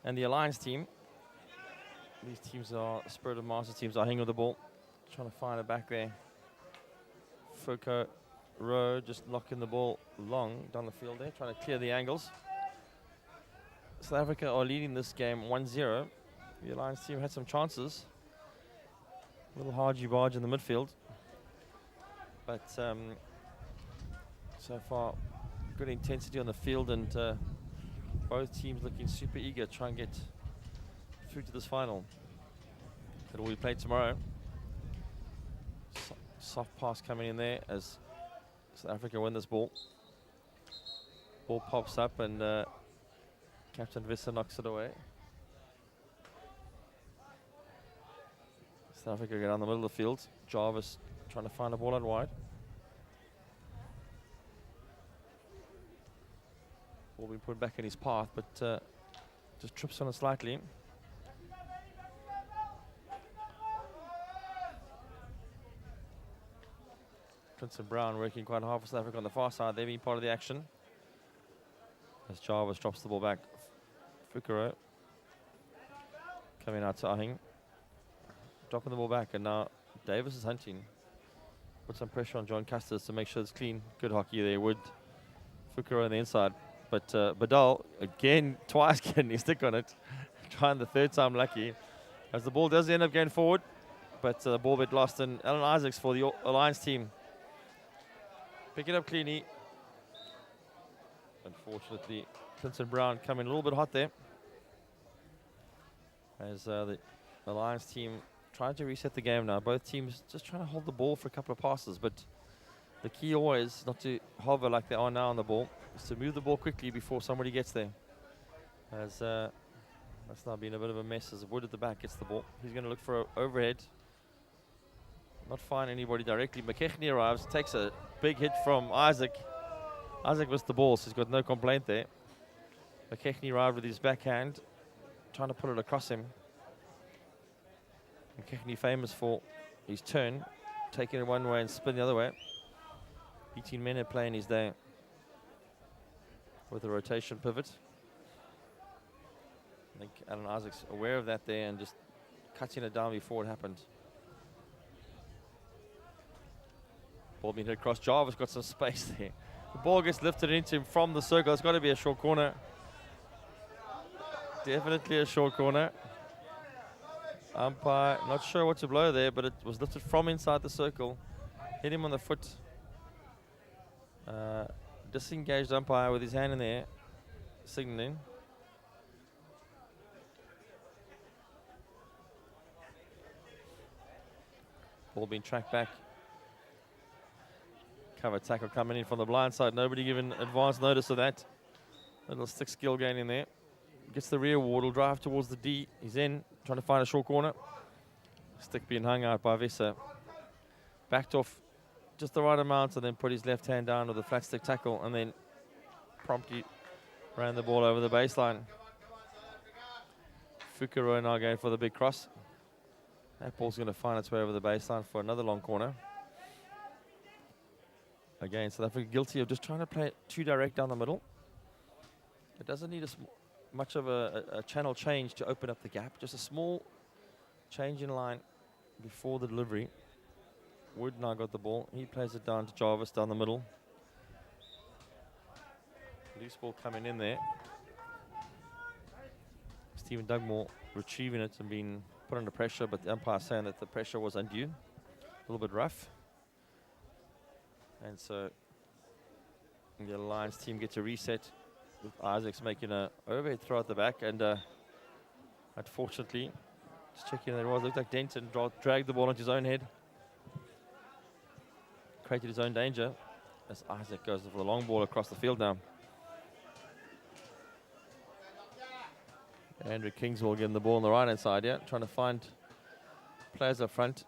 and the Alliance team. These teams are Spirit of Masters teams are hanging with the ball, trying to find it back there. Foucault Rowe just knocking the ball long down the field there, trying to clear the angles. South Africa are leading this game 1-0. The Alliance team had some chances. A little hargy-barge in the midfield. But so far, good intensity on the field, and both teams looking super eager to try and get through to this final. It will be played tomorrow. Soft pass coming in there as South Africa win this ball. Ball pops up and Captain Visser knocks it away. South Africa get down the middle of the field. Jarvis trying to find a ball out wide. Ball being put back in his path, but just trips on it slightly. Clinton Brown working quite hard for South Africa on the far side. They've been part of the action. As Jarvis drops the ball back. Fukuro coming out to Ahing. Dropping the ball back, and now Davis is hunting. Put some pressure on John Custis to make sure it's clean. Good hockey there. Wood, Fukuro on the inside. But Badal, again, twice getting his stick on it. Trying the third time lucky. As the ball does end up going forward. But the ball bit lost, and Alan Isaacs for the Alliance team. Pick it up cleanly. Unfortunately, Clinton Brown coming a little bit hot there. As the Alliance team trying to reset the game now. Both teams just trying to hold the ball for a couple of passes, but the key always not to hover like they are now on the ball, is to move the ball quickly before somebody gets there. As that's now been a bit of a mess as Wood at the back gets the ball. He's going to look for an overhead. Not find anybody directly. McKechnie arrives, takes a big hit from Isaac. Isaac missed the ball, so he's got no complaint there. McKechnie arrived with his backhand, trying to put it across him. McKechnie famous for his turn, taking it one way and spin the other way. 18 men are playing his day with a rotation pivot. I think Alan Isaac's aware of that there and just cutting it down before it happened. Ball being hit across. Jarvis got some space there. The ball gets lifted into him from the circle. It's got to be a short corner. Definitely a short corner. Umpire, not sure what to blow there, but it was lifted from inside the circle. Hit him on the foot. Disengaged umpire with his hand in there, signaling. Ball being tracked back. Cover tackle coming in from the blind side. Nobody given advance notice of that. Little stick skill gain in there. Gets the rear ward, will drive towards the D. He's in, trying to find a short corner. Stick being hung out by Visser. Backed off just the right amount and then put his left hand down with a flat stick tackle and then promptly ran the ball over the baseline. Fukuro now going for the big cross. That ball's going to find its way over the baseline for another long corner. Again, South Africa guilty of just trying to play it too direct down the middle. It doesn't need much of a channel change to open up the gap. Just a small change in line before the delivery. Wood now got the ball. He plays it down to Jarvis down the middle. Loose ball coming in there. Stephen Dugmore retrieving it and being put under pressure, but the umpire saying that the pressure was undue. A little bit rough. And so the Alliance team gets a reset with Isaacs making an overhead throw at the back. And unfortunately, just checking that it was, looked like Denton dragged the ball onto his own head. Created his own danger as Isaac goes for the long ball across the field now. Andrew Kingswell getting the ball on the right hand side, yeah, trying to find players up front.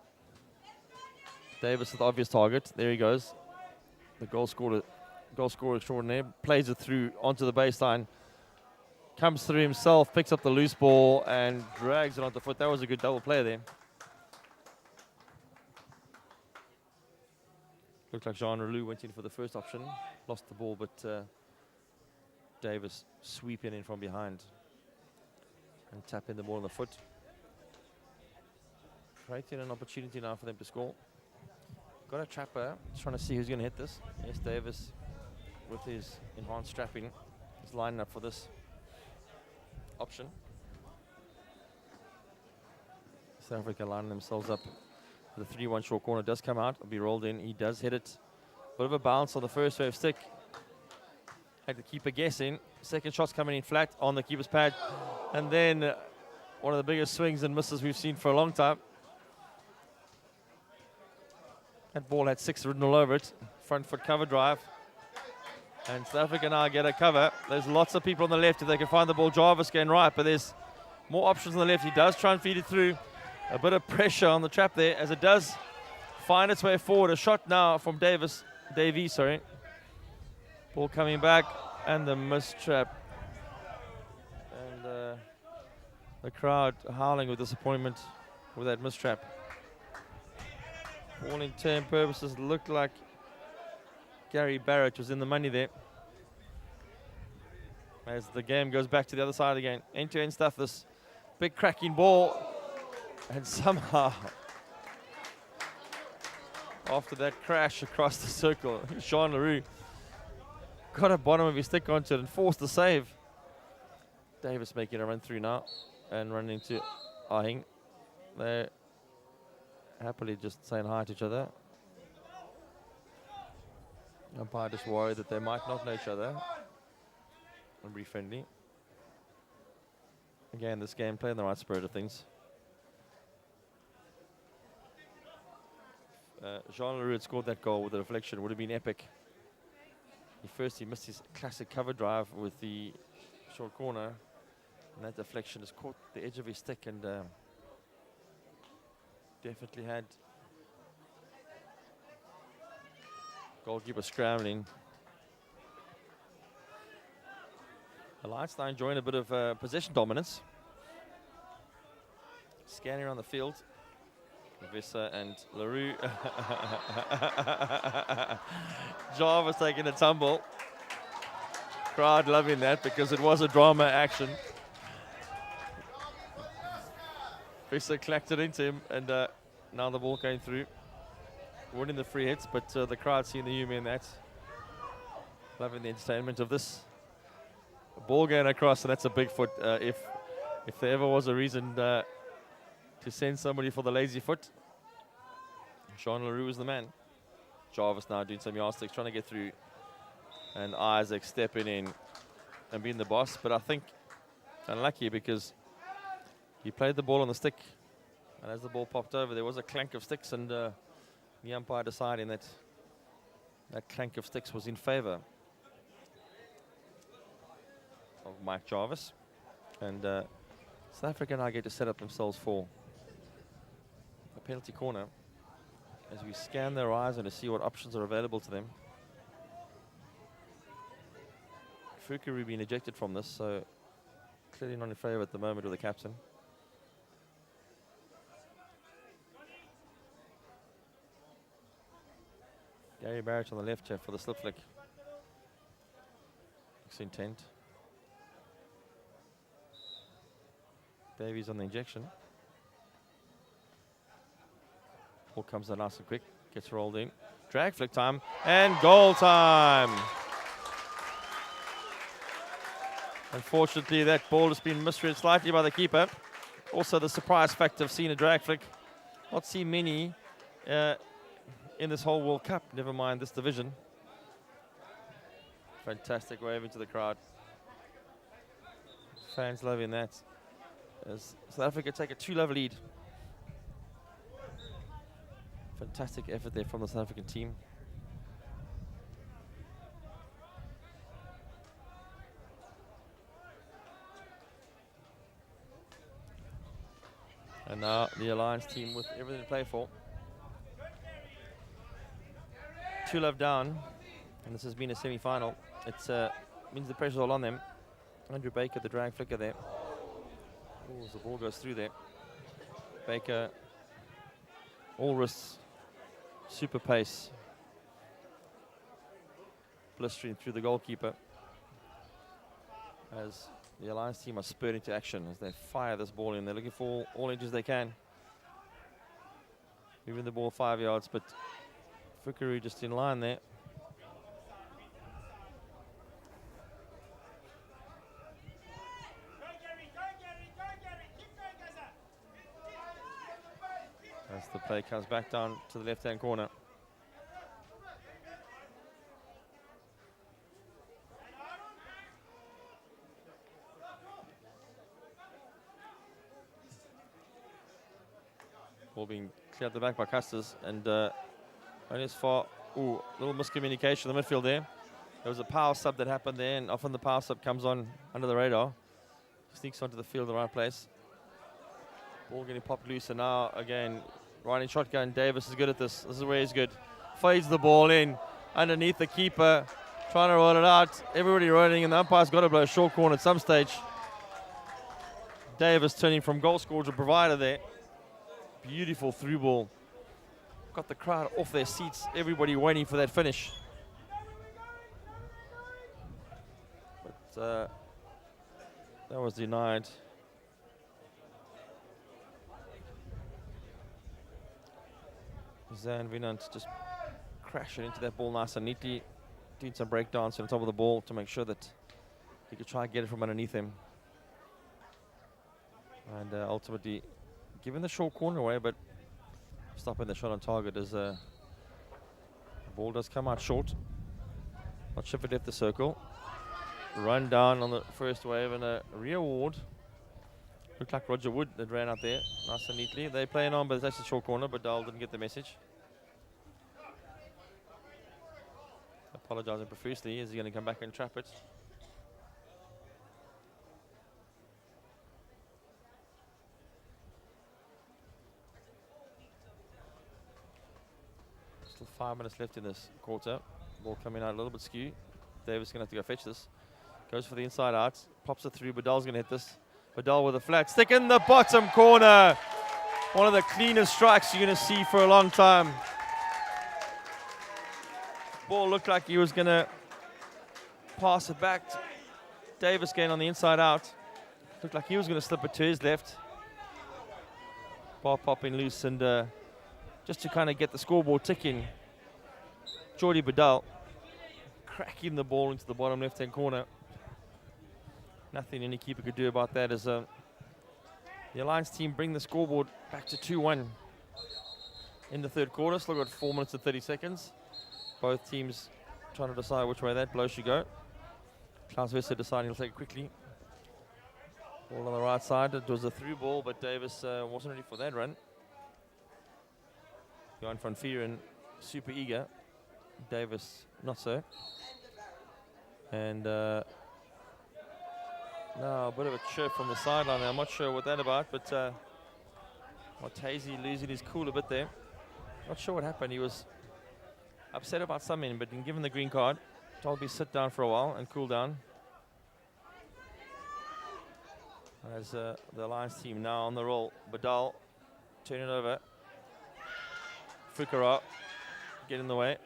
Davis is the obvious target. There he goes. The goal scorer extraordinaire. Plays it through onto the baseline. Comes through himself, picks up the loose ball and drags it onto the foot. That was a good double play there. Looked like Jean Relou went in for the first option. Lost the ball, but Davis sweeping in from behind and tapping the ball on the foot. Creating an opportunity now for them to score. Got a trapper, trying to see who's going to hit this. Yes, Davis with his enhanced strapping is lining up for this option. South Africa lining themselves up. The 3-1 short corner does come out, will be rolled in. He does hit it. Bit of a bounce on the first wave stick. Had the keeper guessing. Second shot's coming in flat on the keeper's pad. And then one of the biggest swings and misses we've seen for a long time. That ball had 6 written all over it. Front foot cover drive. And South Africa now get a cover. There's lots of people on the left if they can find the ball. Jarvis going right, but there's more options on the left. He does try and feed it through. A bit of pressure on the trap there as it does find its way forward. A shot now from Davey, sorry. Ball coming back and the missed trap. And the crowd howling with disappointment with that missed trap. All intent purposes looked like Gary Barrett was in the money there. As the game goes back to the other side again. End-to-end stuff, this big cracking ball. And somehow, after that crash across the circle, Jean Leroux got a bottom of his stick onto it and forced the save. Davis making a run through now and running into Ahing. They're happily just saying hi to each other. Umpire just worried that they might not know each other and be friendly. Again, this game playing the right spirit of things. Jean Leroux had scored that goal with a deflection. Would have been epic. He missed his classic cover drive with the short corner, and that deflection has caught the edge of his stick and definitely had goalkeeper scrambling. Alliance now enjoying a bit of possession dominance. Scanning around the field. Visser and Leroux. Jarvis taking a tumble. Crowd loving that because it was a drama action. Visser clacked it into him, and now the ball came through. Winning the free hits, but the crowd seeing the humor in that. Loving the entertainment of this. Ball going across, and that's a big foot. If there ever was a reason to send somebody for the lazy foot, Jean Leroux is the man. Jarvis now doing some yardsticks, trying to get through. And Isaac stepping in and being the boss. But I think unlucky because he played the ball on the stick. And as the ball popped over, there was a clank of sticks, and the umpire deciding that that clank of sticks was in favor of Mike Jarvis. And South Africa now get to set up themselves for a penalty corner as we scan their horizon to see what options are available to them. Foucault being ejected from this, so clearly not in favor at the moment with the captain. Gary Barrett on the left here for the slip flick. Looks intent. Davies on the injection. Ball comes out nice and quick, gets rolled in. Drag flick time, and goal time. Unfortunately, that ball has been misread slightly by the keeper. Also, the surprise factor of seeing a drag flick. Not seen many in this whole World Cup, never mind this division. Fantastic wave into the crowd. Fans loving that. As South Africa take a 2-0 lead. Fantastic effort there from the South African team. And now the Alliance team with everything to play for. 2-0 down, and this has been a semi-final. It means the pressure's all on them. Andrew Baker, the drag flicker there. Ooh, as the ball goes through there. Baker, all wrists, super pace. Blistering through the goalkeeper. as the Alliance team are spurred into action as they fire this ball in. They're looking for all edges they can. Moving the ball 5 yards, but Fukaru just in line there. As the play comes back down to the left-hand corner. Ball being cleared the back by Custis, and only as far. Ooh, little miscommunication in the midfield there. There was a power sub that happened there, and often the power sub comes on under the radar. Sneaks onto the field in the right place. Ball getting popped loose, and now again, riding shotgun. Davis is good at this. This is where he's good. Fades the ball in underneath the keeper, trying to roll it out. Everybody rolling, and the umpire's got to blow a short corner at some stage. Davis turning from goal scorer to provider there. Beautiful through ball. Got the crowd off their seats. Everybody waiting for that finish. But that was denied. Zan Vinant just crashing into that ball nice and neatly. Doing some breakdance on top of the ball to make sure that he could try and get it from underneath him. And ultimately giving the short corner away, but stopping the shot on target as the ball does come out short. Not sure if it left the circle. Run down on the first wave and a reward. Looked like Roger Wood that ran out there nice and neatly. They're playing on, but it's actually short corner, but Dahl didn't get the message. Apologizing profusely. Is he going to come back and trap it? Still 5 minutes left in this quarter. Ball coming out a little bit skew. Davis is going to have to go fetch this. Goes for the inside out. Pops it through. Badal's going to hit this. Badal with a flat stick in the bottom corner. One of the cleanest strikes you're going to see for a long time. Ball looked like he was going to pass it back to Davis again on the inside out. Looked like he was going to slip it to his left. Ball popping loose, and just to kind of get the scoreboard ticking, Jordi Badal cracking the ball into the bottom left-hand corner. Nothing any keeper could do about that as the Alliance team bring the scoreboard back to 2-1 in the third quarter. Still got 4 minutes and 30 seconds. Both teams trying to decide which way that blow should go. Klaus Wester deciding he'll take it quickly. Ball on the right side. It was a through ball, but Davis wasn't ready for that run. Johan van Vieren super eager. Davis not so. And now a bit of a chirp from the sideline. I'm not sure what that's about, but Martese losing his cool a bit there. Not sure what happened. He was upset about something, but been given the green card. Told me sit down for a while and cool down. As the Alliance team now on the roll. Badal turn it over. Fukara get in the way.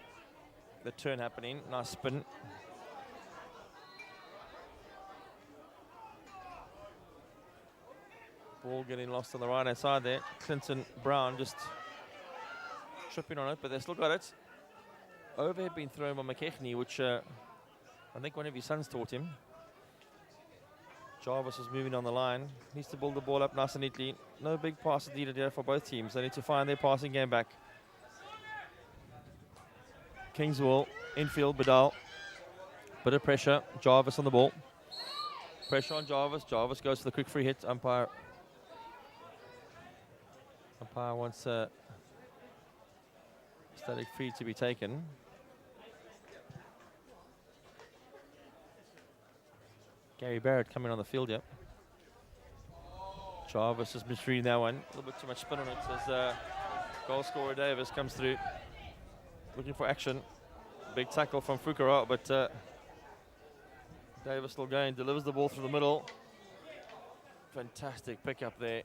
The turn happening. Nice spin. Ball getting lost on the right hand side there. Clinton Brown just tripping on it, but they still got it. Overhead being thrown by McKechnie, which I think one of his sons taught him. Jarvis is moving on the line. Needs to build the ball up nice and neatly. No big passes needed here for both teams. They need to find their passing game back. Kingswell, infield, Badal. Bit of pressure. Jarvis on the ball. Pressure on Jarvis. Jarvis goes for the quick free hit. Umpire wants static free to be taken. Gary Barrett coming on the field, yep. Jarvis is misreading that one. A little bit too much spin on it as goal scorer Davis comes through. Looking for action. Big tackle from Fukara, but Davis still going, delivers the ball through the middle. Fantastic pickup there.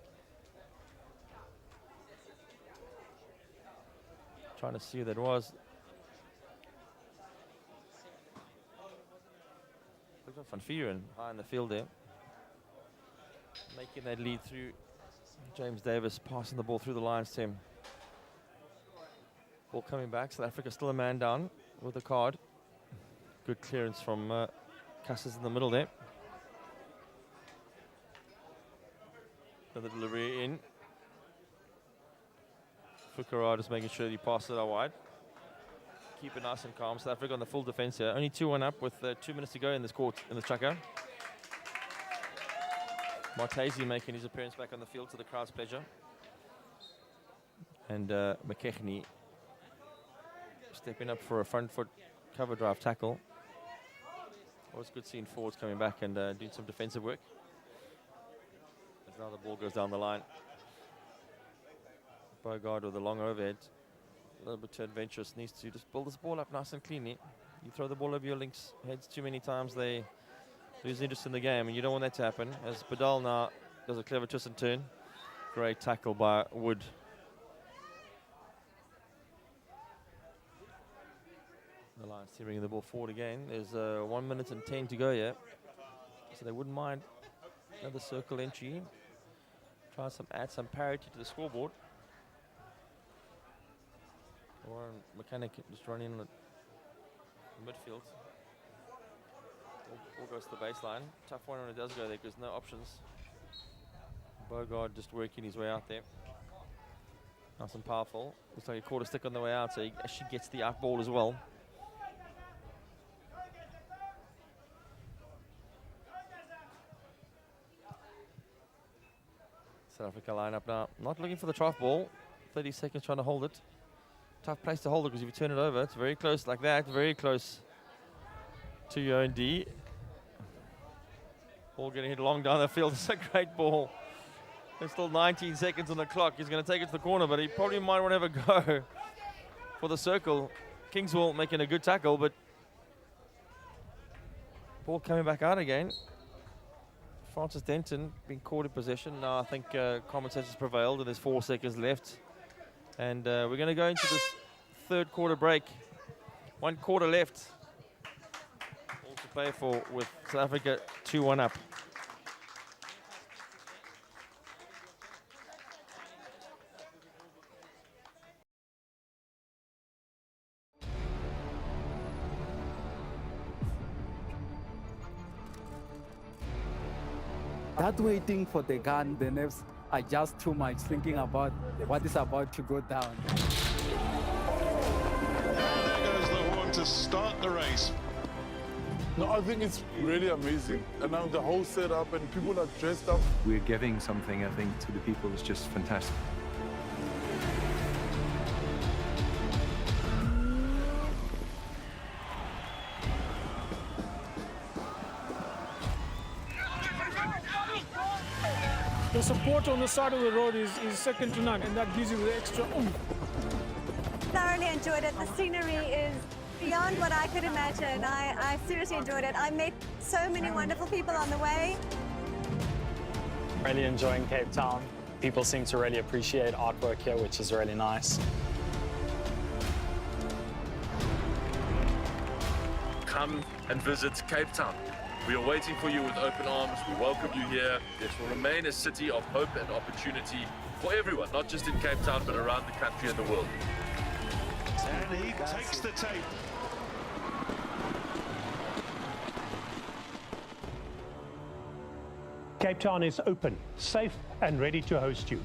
Trying to see who that was. Looked like Van Vieren high in the field there. Making that lead through James Davis, passing the ball through the Lions team. Ball coming back, South Africa still a man down with the card. Good clearance from Cassis in the middle there. Another delivery in. Fukara just making sure he passes it out wide. Keep it nice and calm. South Africa on the full defense here. Only 2-1 up with 2 minutes to go in this court, in the chukka. Martese making his appearance back on the field to the crowd's pleasure. And McKechnie stepping up for a front foot cover drive tackle. Always good seeing forwards coming back and doing some defensive work. As now the ball goes down the line. Bogard with a long overhead. A little bit too adventurous. Needs to just build this ball up nice and cleanly. You throw the ball over your links heads too many times, they lose interest in the game, and you don't want that to happen. As Badal now does a clever twist and turn. Great tackle by Wood. The Lions team bringing the ball forward again. There's 1 minute and 10 to go here. So they wouldn't mind another circle entry. Try add some parity to the scoreboard. Or Mechanic just running in the midfield. Ball goes to the baseline. Tough one when it does go there because no options. Bogard just working his way out there. Nice and powerful. Looks like he caught a stick on the way out, so he actually gets the out ball as well. South Africa line up now. Not looking for the trough ball. 30 seconds trying to hold it. Tough place to hold it because if you turn it over, it's very close like that. Very close to your own D. Ball getting hit long down the field. It's a great ball. There's still 19 seconds on the clock. He's going to take it to the corner, but he probably might want to have a go for the circle. Kingswell making a good tackle, but ball coming back out again. Francis Denton being caught in possession. Now I think common sense has prevailed and there's 4 seconds left. And we're going to go into this third quarter break. 1 quarter left. All to play for with South Africa 2-1 up. That waiting for the gun, the nerves are just too much, thinking about what is about to go down. There goes the horn to start the race. No, I think it's really amazing. And now the whole setup and people are dressed up. We're giving something, I think, to the people. It's just fantastic. The support on the side of the road is second to none, and that gives you the extra oomph. Thoroughly enjoyed it. The scenery is beyond what I could imagine. I seriously enjoyed it. I met so many wonderful people on the way. Really enjoying Cape Town. People seem to really appreciate artwork here, which is really nice. Come and visit Cape Town. We are waiting for you with open arms. We welcome you here. This will remain a city of hope and opportunity for everyone, not just in Cape Town, but around the country and the world. And he takes the tape. Cape Town is open, safe, and ready to host you.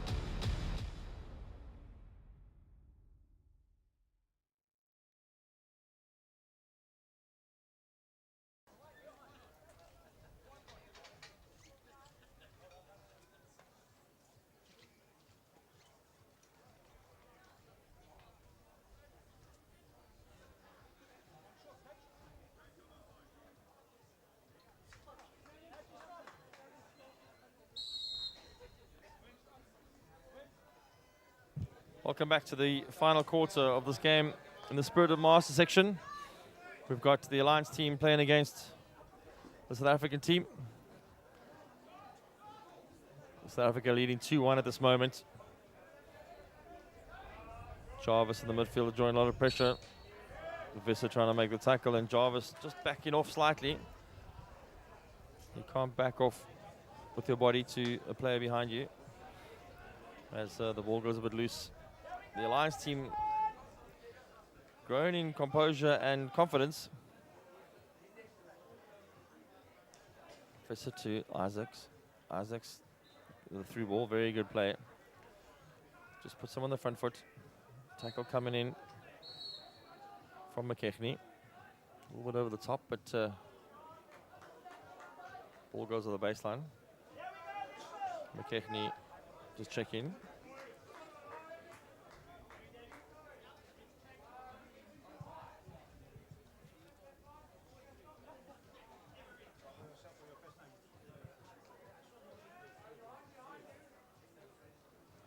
Welcome back to the final quarter of this game in the Spirit of Master section. We've got the Alliance team playing against the South African team. South Africa leading 2-1 at this moment. Jarvis in the midfield enjoying a lot of pressure. Visser trying to make the tackle and Jarvis just backing off slightly. You can't back off with your body to a player behind you. As the ball goes a bit loose. The Alliance team growing in composure and confidence. Fissa to Isaacs. Isaacs, the through ball, very good play. Just puts him on the front foot. Tackle coming in from McKechnie. A little bit over the top, but ball goes to the baseline. McKechnie just check in.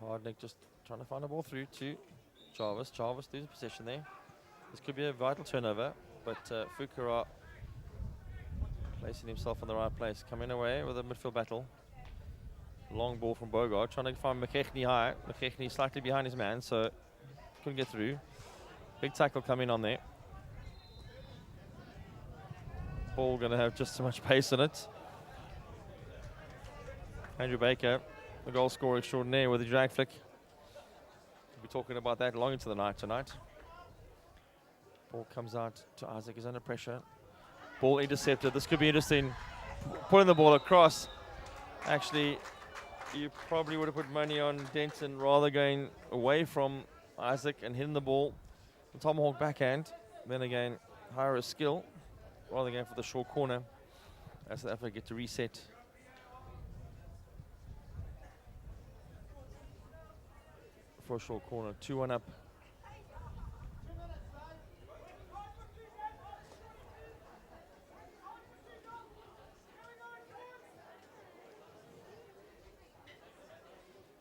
Hardnick just trying to find a ball through to Jarvis. Jarvis loses possession there. This could be a vital turnover, but Fukura placing himself in the right place, coming away with a midfield battle. Long ball from Bogart, trying to find McKechnie high. McKechnie slightly behind his man, so couldn't get through. Big tackle coming on there. Ball going to have just so much pace in it. Andrew Baker, the goal scorer extraordinaire with a drag flick. We'll be talking about that long into the night tonight. Ball comes out to Isaac, he's under pressure. Ball intercepted, this could be interesting. Putting the ball across. Actually, you probably would have put money on Denton rather going away from Isaac and hitting the ball. The tomahawk backhand. Then again, higher skill rather than going for the short corner. As South Africa get to reset. For a short corner, 2-1 up.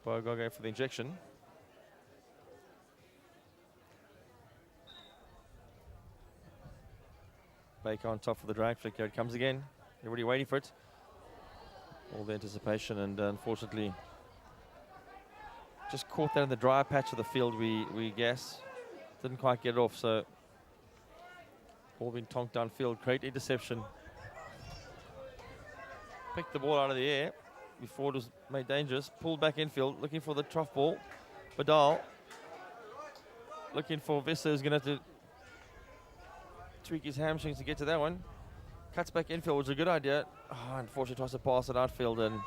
Bogart going for the injection. Baker on top for the drag flick. Here it comes again. Everybody waiting for it. All the anticipation, and unfortunately just caught that in the dry patch of the field, we guess. Didn't quite get it off, so ball being tonked downfield. Great interception. Picked the ball out of the air before it was made dangerous. Pulled back infield, looking for the trough ball. Badal looking for Vissa, who's going to have to tweak his hamstrings to get to that one. Cuts back infield, which is a good idea. Oh, unfortunately tries to pass it outfield, and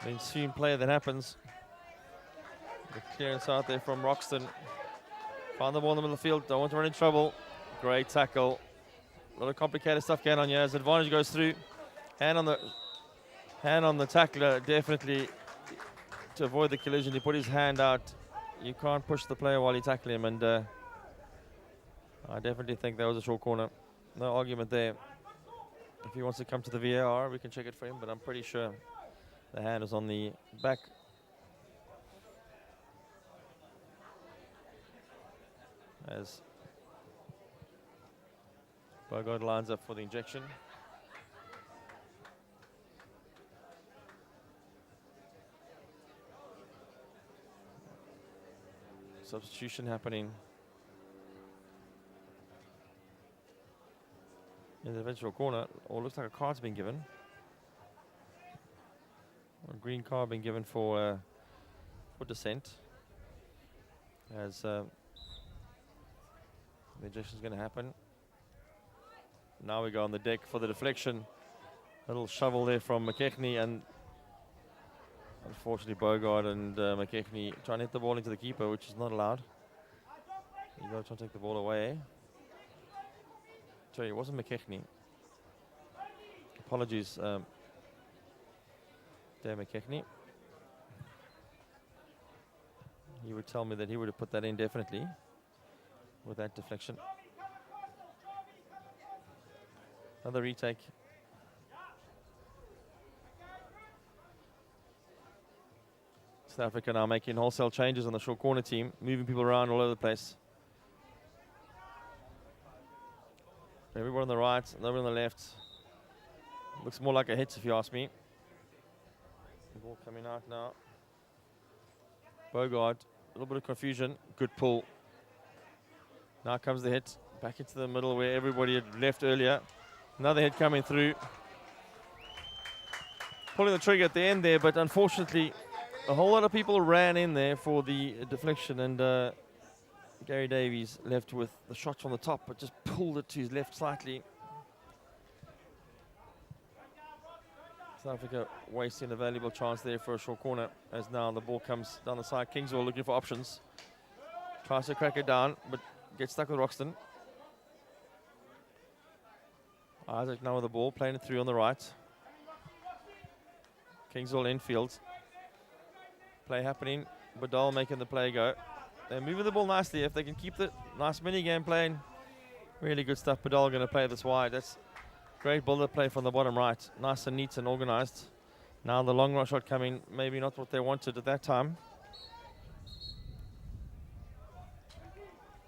the ensuing play that happens. The clearance out there from Roxton. Found the ball in the middle of the field, don't want to run in trouble. Great tackle. A lot of complicated stuff going on here as advantage goes through. Hand on the tackler, definitely to avoid the collision. He put his hand out. You can't push the player while you tackle him, and I definitely think that was a short corner. No argument there. If he wants to come to the VAR, we can check it for him, but I'm pretty sure the hand is on the back. As Bogart lines up for the injection. Substitution happening in the eventual corner. Or looks like a card's been given. A green card being given for dissent. As the ejection is going to happen. Now we go on the deck for the deflection. A little shovel there from McKechnie, and unfortunately Bogart and McKechnie trying to hit the ball into the keeper, which is not allowed. You go try to take the ball away. Sorry, it wasn't McKechnie. Apologies, Dave McKechnie. He would tell me that he would have put that in definitely with that deflection. Another retake. South Africa now making wholesale changes on the short corner team, moving people around all over the place. Everyone on the right, everyone on the left. Looks more like a hit if you ask me. The ball coming out now. Bogart, a little bit of confusion, good pull. Now comes the hit, back into the middle where everybody had left earlier. Another hit coming through. pulling the trigger at the end there, but unfortunately, a whole lot of people ran in there for the deflection, and Gary Davies left with the shot from the top, but just pulled it to his left slightly. South Africa wasting a valuable chance there for a short corner, as now the ball comes down the side. Kingswell looking for options. Tries to crack it down, but gets stuck with Roxton. Isaac now with the ball, playing it through on the right. Kingswell infield. Play happening. Badal making the play go. They're moving the ball nicely. If they can keep the nice mini game playing, really good stuff. Badal going to play this wide. That's great build-up play from the bottom right. Nice and neat and organized. Now the long shot coming. Maybe not what they wanted at that time.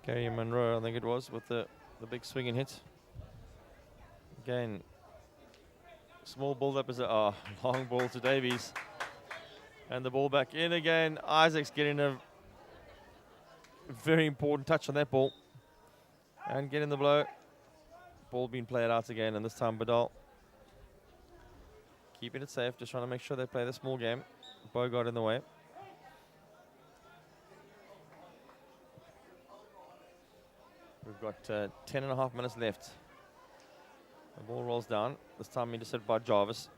Gary Monroe, I think it was, with the big swinging hit. Again, small build-up is a long ball to Davies. And the ball back in again. Isaac's getting a very important touch on that ball. And getting the blow. Ball being played out again, and this time Badal keeping it safe, just trying to make sure they play the small game. Bogart in the way. We've got 10.5 minutes left. The ball rolls down. This time intercepted by Jarvis.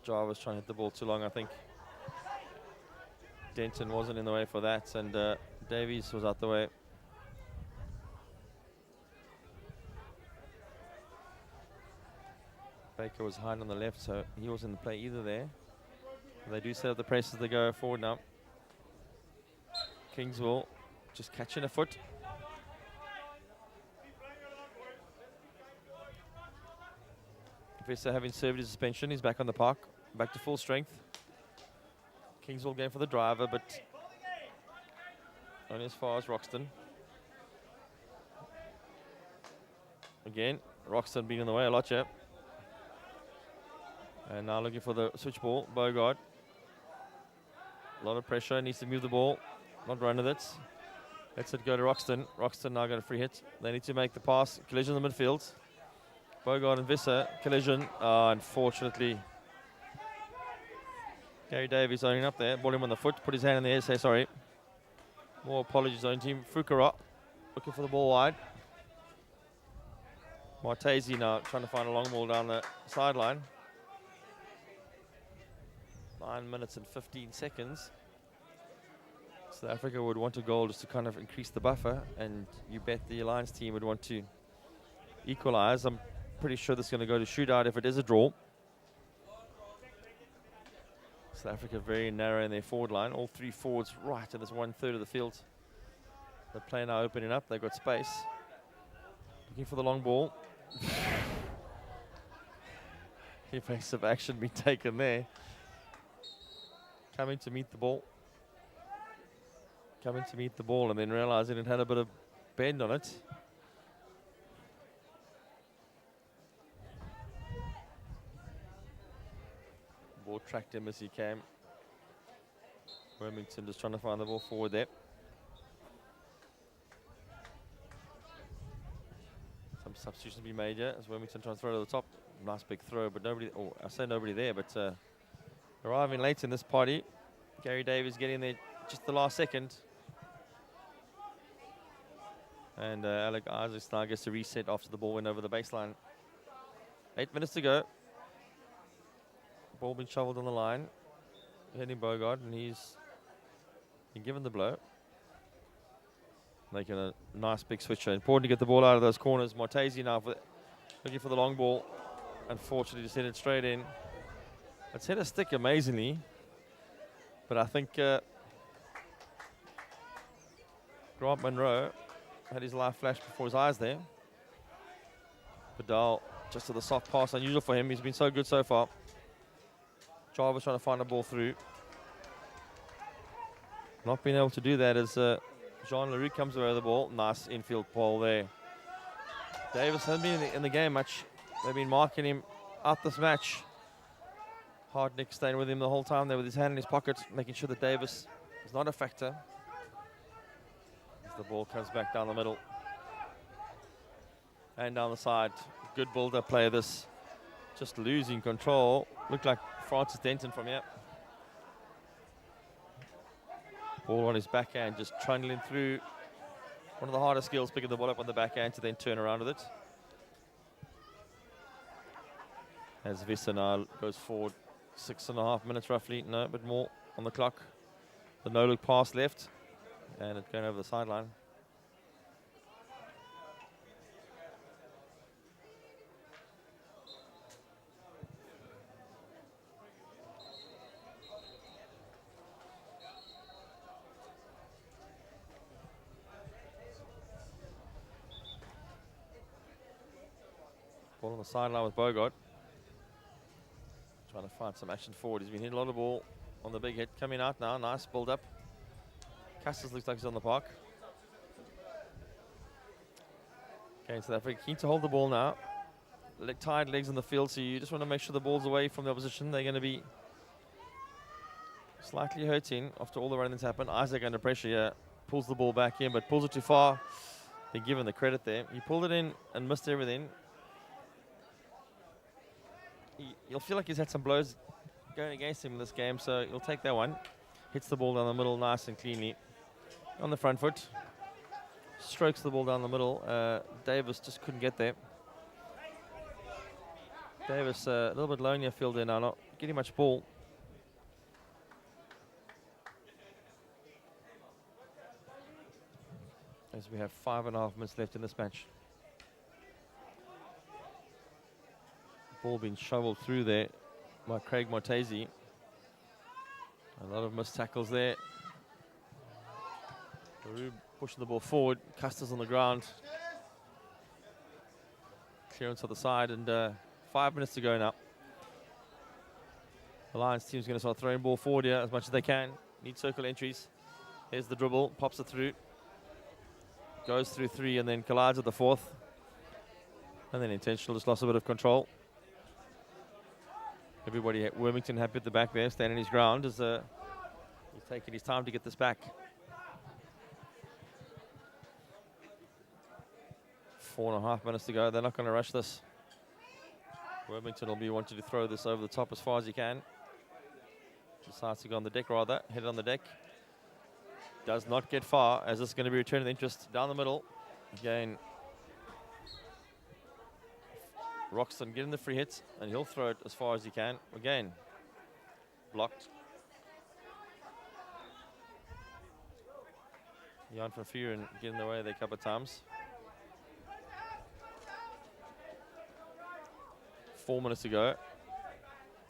Jarvis trying to hit the ball too long, I think. Denton wasn't in the way for that, and Davies was out the way. Baker was high on the left, so he wasn't in the play either there. They do set up the press as they go forward now. Kingswell just catching a foot. Professor having served his suspension, he's back on the park, back to full strength. Kingswell going for the driver, but only as far as Roxton. Again, Roxton being in the way a lot here. And now looking for the switch ball, Bogart. A lot of pressure, needs to move the ball, not run with it. Lets it go to Roxton. Roxton now got a free hit. They need to make the pass, collision in the midfield. Bogart and Visser, collision. Unfortunately, Gary Davies owning up there, ball him on the foot, put his hand in the air, say sorry. More apologies on team. Fukara looking for the ball wide. Martesi now trying to find a long ball down the sideline. 9 minutes and 15 seconds. South Africa would want a goal just to kind of increase the buffer, and you bet the Alliance team would want to equalize. I'm pretty sure this is going to go to shootout if it is a draw. South Africa very narrow in their forward line. All three forwards right in this 1/3 of the field. The play now opening up. They've got space. Looking for the long ball. Evasive action being taken there. Coming to meet the ball. Coming to meet the ball and then realizing it had a bit of bend on it. Ball tracked him as he came. Wilmington just trying to find the ball forward there. Some substitutions be made here as Wilmington trying to throw it to the top. Nice big throw, but nobody, oh, I say nobody there, but arriving late in this party. Gary Davies getting there just the last second. And Alec Isaacs now gets to reset after the ball went over the baseline. 8 minutes to go. Ball being shoveled on the line. Heading Bogart, and he's been given the blow. Making a nice big switcher. Important to get the ball out of those corners. Martesi now looking for the long ball. Unfortunately, just hit it straight in. It's hit a stick amazingly. But I think Grant Monroe had his life flash before his eyes there. Badal just to the soft pass, unusual for him. He's been so good so far. Jarvis trying to find a ball through. Not being able to do that as Jean Leroux comes away with the ball. Nice infield ball there. Davis hasn't been in the game much. They've been marking him out this match. Hardnick staying with him the whole time there with his hand in his pocket, making sure that Davis is not a factor. As the ball comes back down the middle. And down the side. Good build-up play this. Just losing control. Looked like Francis Denton from here. Ball on his backhand, just trundling through. One of the hardest skills, picking the ball up on the backhand to then turn around with it. As Visser now goes forward 6.5 minutes roughly, no, a bit more on the clock. The no-look pass left, and it's going over the sideline. Ball on the sideline with Bogart. Trying to find some action forward. He's been hitting a lot of ball on the big hit. Coming out now, nice build up. Castles looks like he's on the park. Okay, South Africa keen to hold the ball now. Tied legs in the field, so you just want to make sure the ball's away from the opposition. They're going to be slightly hurting after all the running that's happened. Isaac under pressure here, pulls the ball back in, but pulls it too far. They're given the credit there. He pulled it in and missed everything. You'll feel like he's had some blows going against him in this game, so he'll take that one. Hits the ball down the middle nice and cleanly. On the front foot. Strokes the ball down the middle. Davis just couldn't get there. Davis a little bit low in your field there now, not getting much ball. As we have 5.5 minutes left in this match. Ball being shoveled through there by Craig Martese. A lot of missed tackles there. Baru pushing the ball forward. Custer's on the ground. Clearance on the side, and 5 minutes to go now. The Lions team's going to start throwing ball forward here as much as they can. Need circle entries. Here's the dribble, pops it through. Goes through 3 and then collides at the 4th. And then intentional, just lost a bit of control. Everybody at Wormington happy at the back there, standing his ground as he's taking his time to get this back. 4.5 minutes to go. They're not going to rush this. Wormington will be wanting to throw this over the top as far as he can. Decides to go on the deck rather. Hit it on the deck. Does not get far, as this is going to be returning the interest down the middle. Again, Roxton getting the free hits, and he'll throw it as far as he can. Again, blocked. Jan van Vuren getting in the way there a couple of times. 4 minutes to go.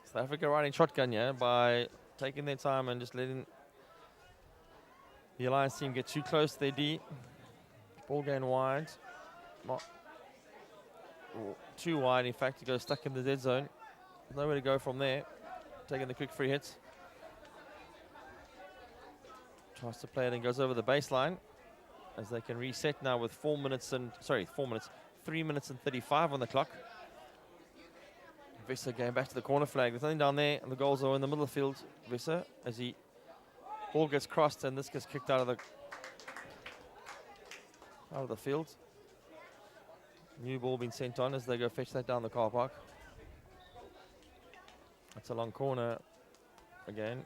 South Africa riding shotgun here by taking their time and just letting the Alliance team get too close to their D. Ball going wide. Not too wide, in fact, to go stuck in the dead zone. Nowhere to go from there. Taking the quick free hits. Tries to play it and goes over the baseline as they can reset now with 3 minutes and 35 on the clock. Visser going back to the corner flag. There's nothing down there, and the goals are in the middle of the field. Visser, as he ball gets crossed, and this gets kicked out of the field. New ball being sent on as they go fetch that down the car park. That's a long corner again.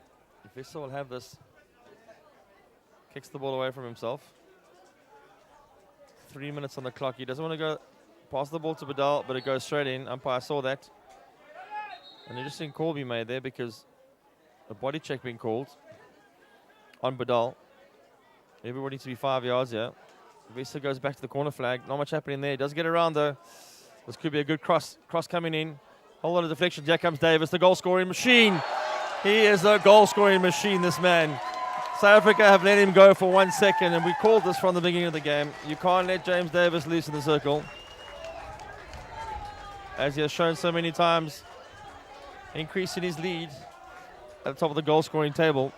Visser will have this. Kicks the ball away from himself. 3 minutes on the clock. He doesn't want to go pass the ball to Badal, but it goes straight in. Umpire saw that. An interesting call being made there because a body check being called on Badal. Everybody needs to be 5 yards here. Visser goes back to the corner flag. Not much happening there. Does get around though. This could be a good cross coming in. Whole lot of deflection. Here comes Davis, the goal scoring machine. He is a goal scoring machine, this man. South Africa have let him go for 1 second, and we called this from the beginning of the game. You can't let James Davis loose in the circle. As he has shown so many times, increasing his lead at the top of the goal scoring table.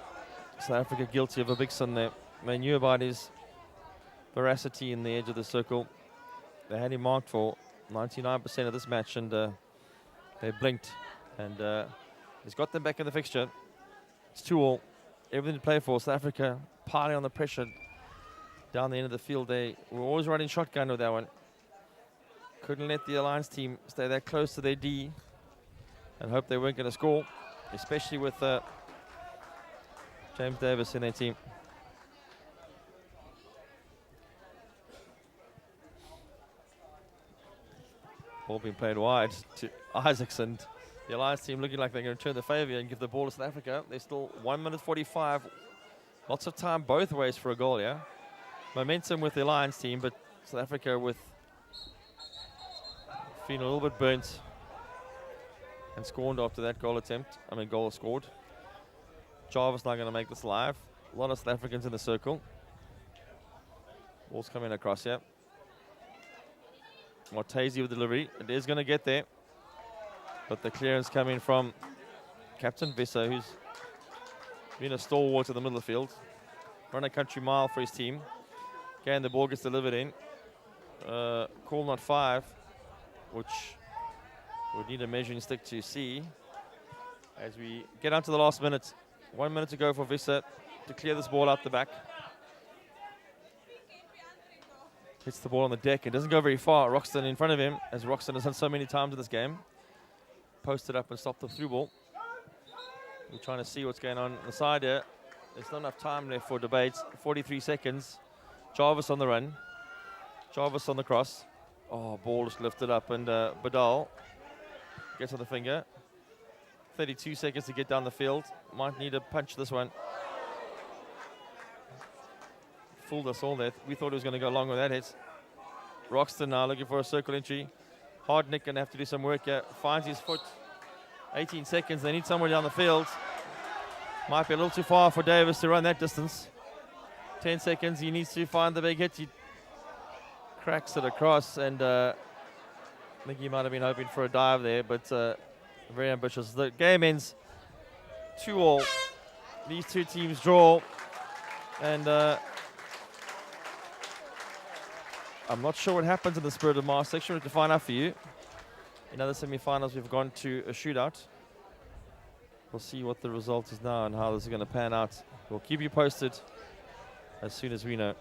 South Africa guilty of a big sin there. They knew about his veracity in the edge of the circle. They had him marked for 99% of this match, and they blinked. And he's got them back in the fixture. It's 2-2. Everything to play for. South Africa piling on the pressure down the end of the field. They were always running shotgun with that one. Couldn't let the Alliance team stay that close to their D and hope they weren't going to score. especially with James Davis in their team. Ball being played wide to Isaacs, and the Alliance team looking like they're going to turn the favour and give the ball to South Africa. There's still 1 minute 45. Lots of time both ways for a goal, yeah? Momentum with the Alliance team, but South Africa with feeling a little bit burnt and scorned after that goal attempt. Goal scored. Jarvis not going to make this live. A lot of South Africans in the circle. Ball's coming across here. Martesi with delivery. It is going to get there. But the clearance coming from Captain Visser, who's been a stalwart in the middle of the field. Run a country mile for his team. Again, the ball gets delivered in. Call not 5, which would need a measuring stick to see. As we get onto the last minute. 1 minute to go for Visser to clear this ball out the back. Hits the ball on the deck. It doesn't go very far. Roxton in front of him, as Roxton has done so many times in this game. Posted up and stopped the through ball. We're trying to see what's going on the side here. There's not enough time left for debate. 43 seconds. Jarvis on the run. Jarvis on the cross. Oh, ball is lifted up, and Badal gets on the finger. 32 seconds to get down the field. Might need to punch this one. Fooled us all there. We thought he was going to go long with that hit. Roxton now looking for a circle entry. Hardnick going to have to do some work here. Finds his foot. 18 seconds. They need somewhere down the field. Might be a little too far for Davis to run that distance. 10 seconds. He needs to find the big hit. He cracks it across, and I think he might have been hoping for a dive there, but very ambitious. The game ends 2-2. These two teams draw, and I'm not sure what happens in the Spirit of Mars section. We have to find out for you. In other semi-finals, we've gone to a shootout. We'll see what the result is now and how this is going to pan out. We'll keep you posted as soon as we know.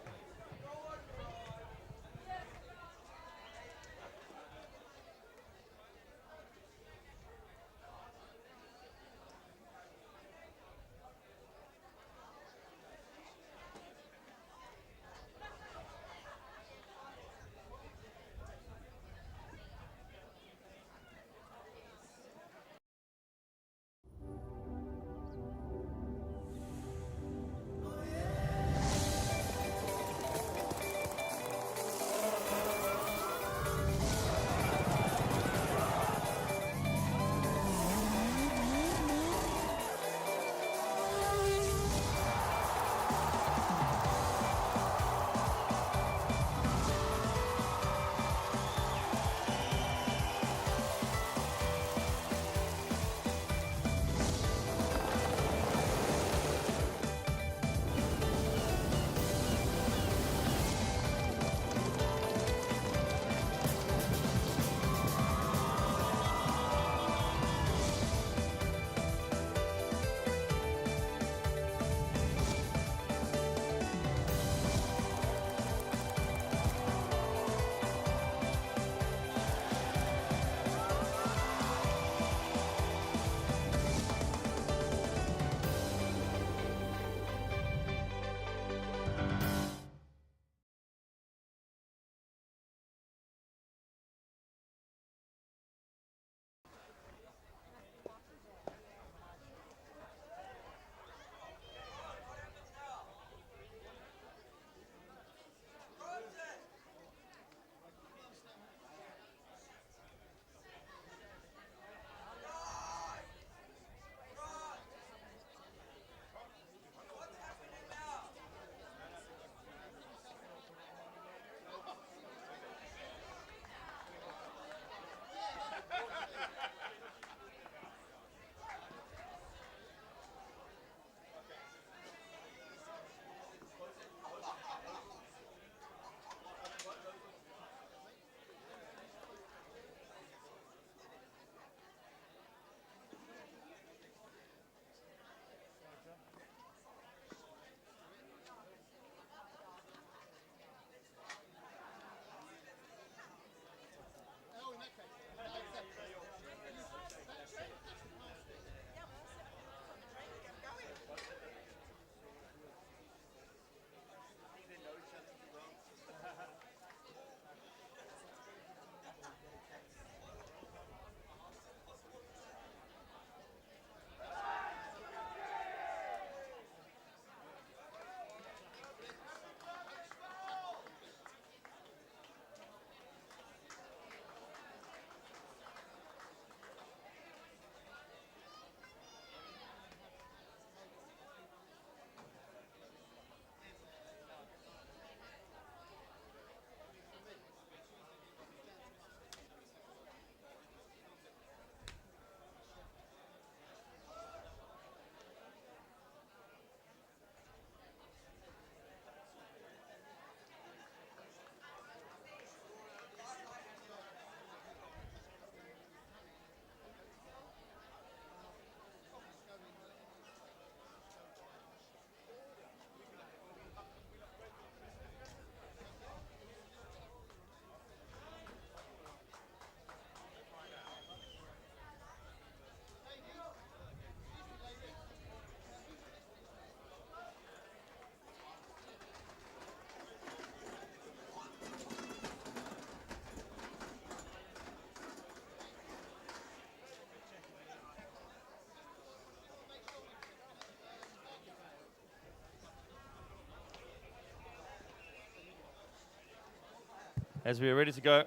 as we are ready to go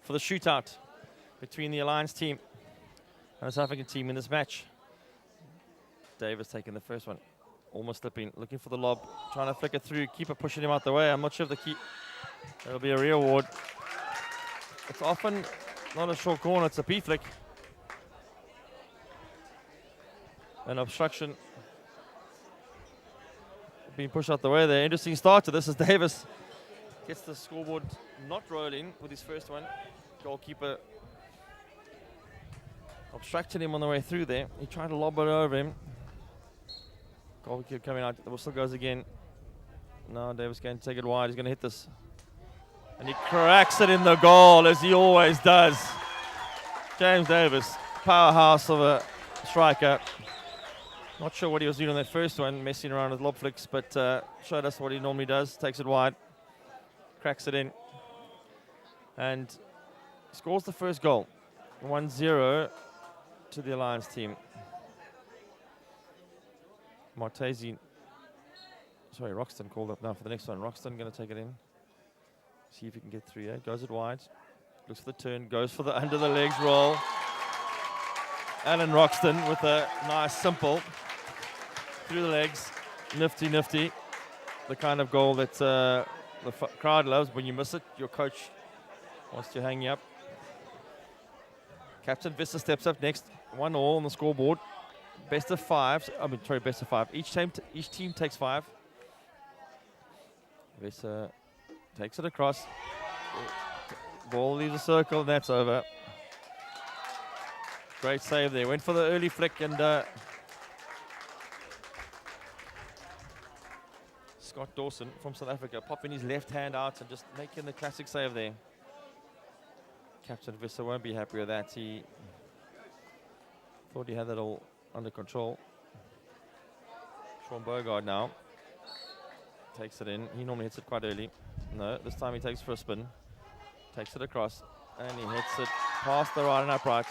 for the shootout between the Alliance team and the South African team in this match. Davis taking the first one, almost slipping, looking for the lob, trying to flick it through, keeper pushing him out the way. I'm not sure if that'll be a reward. It's often not a short corner, it's a P-flick. An obstruction being pushed out the way there. Interesting start to this as Davis gets the scoreboard not rolling with his first one. Goalkeeper obstructing him on the way through there. He tried to lob it over him. Goalkeeper coming out. The whistle goes again. Now Davis going to take it wide. He's going to hit this. And he cracks it in the goal, as he always does. James Davis, powerhouse of a striker. Not sure what he was doing on that first one, messing around with lob flicks, but showed us what he normally does. Takes it wide, cracks it in, and scores the first goal. 1-0 to the Alliance team. Roxton called up now for the next one. Roxton going to take it in. See if he can get through here. Goes it wide. Looks for the turn. Goes for the under the legs roll. Alan Roxton with a nice simple through the legs. Nifty, nifty. The kind of goal that the crowd loves. When you miss it, your coach wants to hang you up. Captain Visser steps up next. 1-1 on the scoreboard. Best of 5. Best of 5. Each team takes 5. Visser takes it across. Ball leaves the circle, and that's over. Great save there. Went for the early flick, and Scott Dawson from South Africa popping his left hand out and just making the classic save there. Captain Visser won't be happy with that. He thought he had that all under control. Sean Bogard now takes it in. He normally hits it quite early. No, this time he takes for a spin. Takes it across, and he hits it past the right and upright.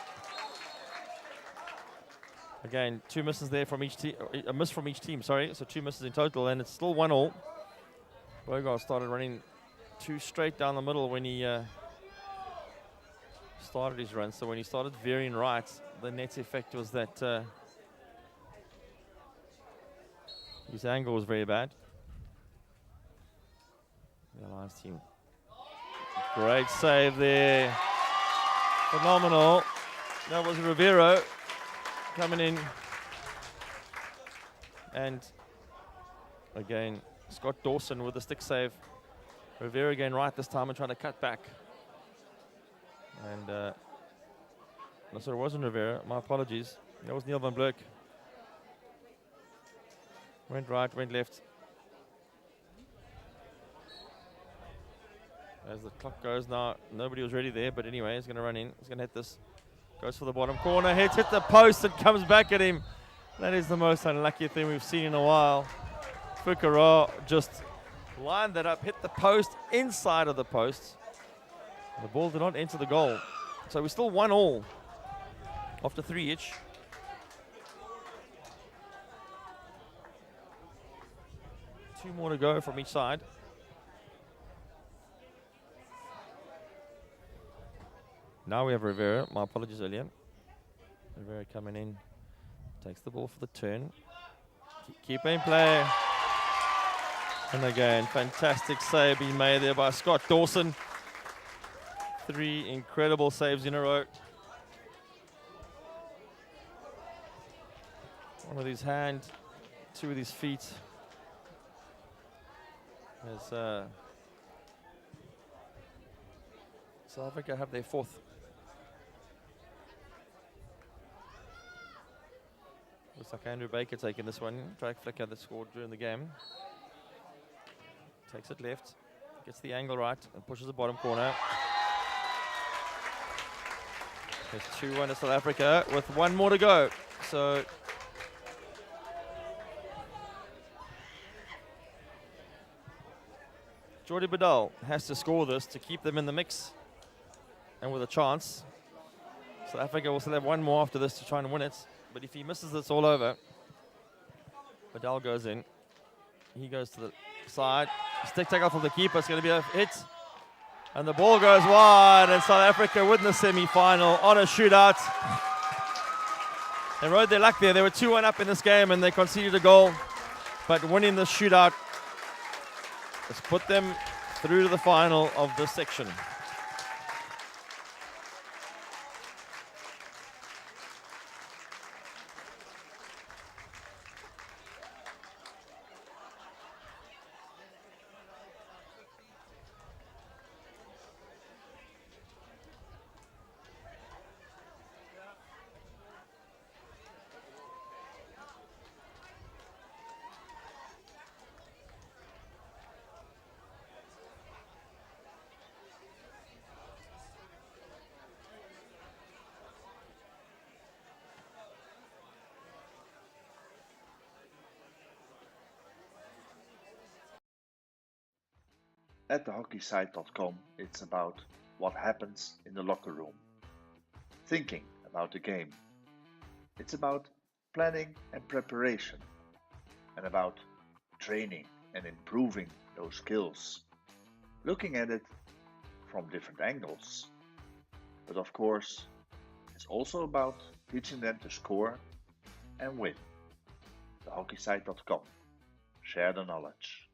Again, 2 misses there from each team. A miss from each team, sorry. So 2 misses in total, and it's still 1-1. Bogard started running 2 straight down the middle when he started his run. So when he started veering right, the net effect was that his angle was very bad. The Alliance team. Great save there. Phenomenal. That was Rivero coming in. And again, Scott Dawson with the stick save. Rivero again right this time and trying to cut back. And no, sorry, it wasn't Rivero. My apologies. That was Neil van Blerk. Went right, went left. As the clock goes now, nobody was ready there, but anyway, he's going to run in. He's going to hit this. Goes for the bottom corner, hit the post and comes back at him. That is the most unlucky thing we've seen in a while. Fukara just lined that up, hit the post, inside of the post. The ball did not enter the goal. So we're still 1-1 after 3 each. Two more to go from each side. Now we have Rivera. My apologies earlier. Rivera coming in. Takes the ball for the turn. Keep in play. And again, fantastic save being made there by Scott Dawson. 3 incredible saves in a row. One with his hand, 2 with his feet. As South Africa have their 4th. Looks like Andrew Baker taking this one. Drake Flicker that scored during the game. Takes it left, gets the angle right, and pushes the bottom corner. It's 2-1 to South Africa with 1 more to go. So Jordi Bedell has to score this to keep them in the mix and with a chance. South Africa will still have 1 more after this to try and win it. But if he misses, it's all over. Bedell goes in. He goes to the side. Stick tackle from the keeper. It's going to be a hit. And the ball goes wide, and South Africa win the semi-final on a shootout. They rode their luck there. They were 2-1 up in this game, and they conceded a goal. But winning the shootout has put them through to the final of this section. At thehockeysite.com, it's about what happens in the locker room. Thinking about the game. It's about planning and preparation. And about training and improving those skills. Looking at it from different angles. But of course, it's also about teaching them to score and win. Thehockeysite.com. Share the knowledge.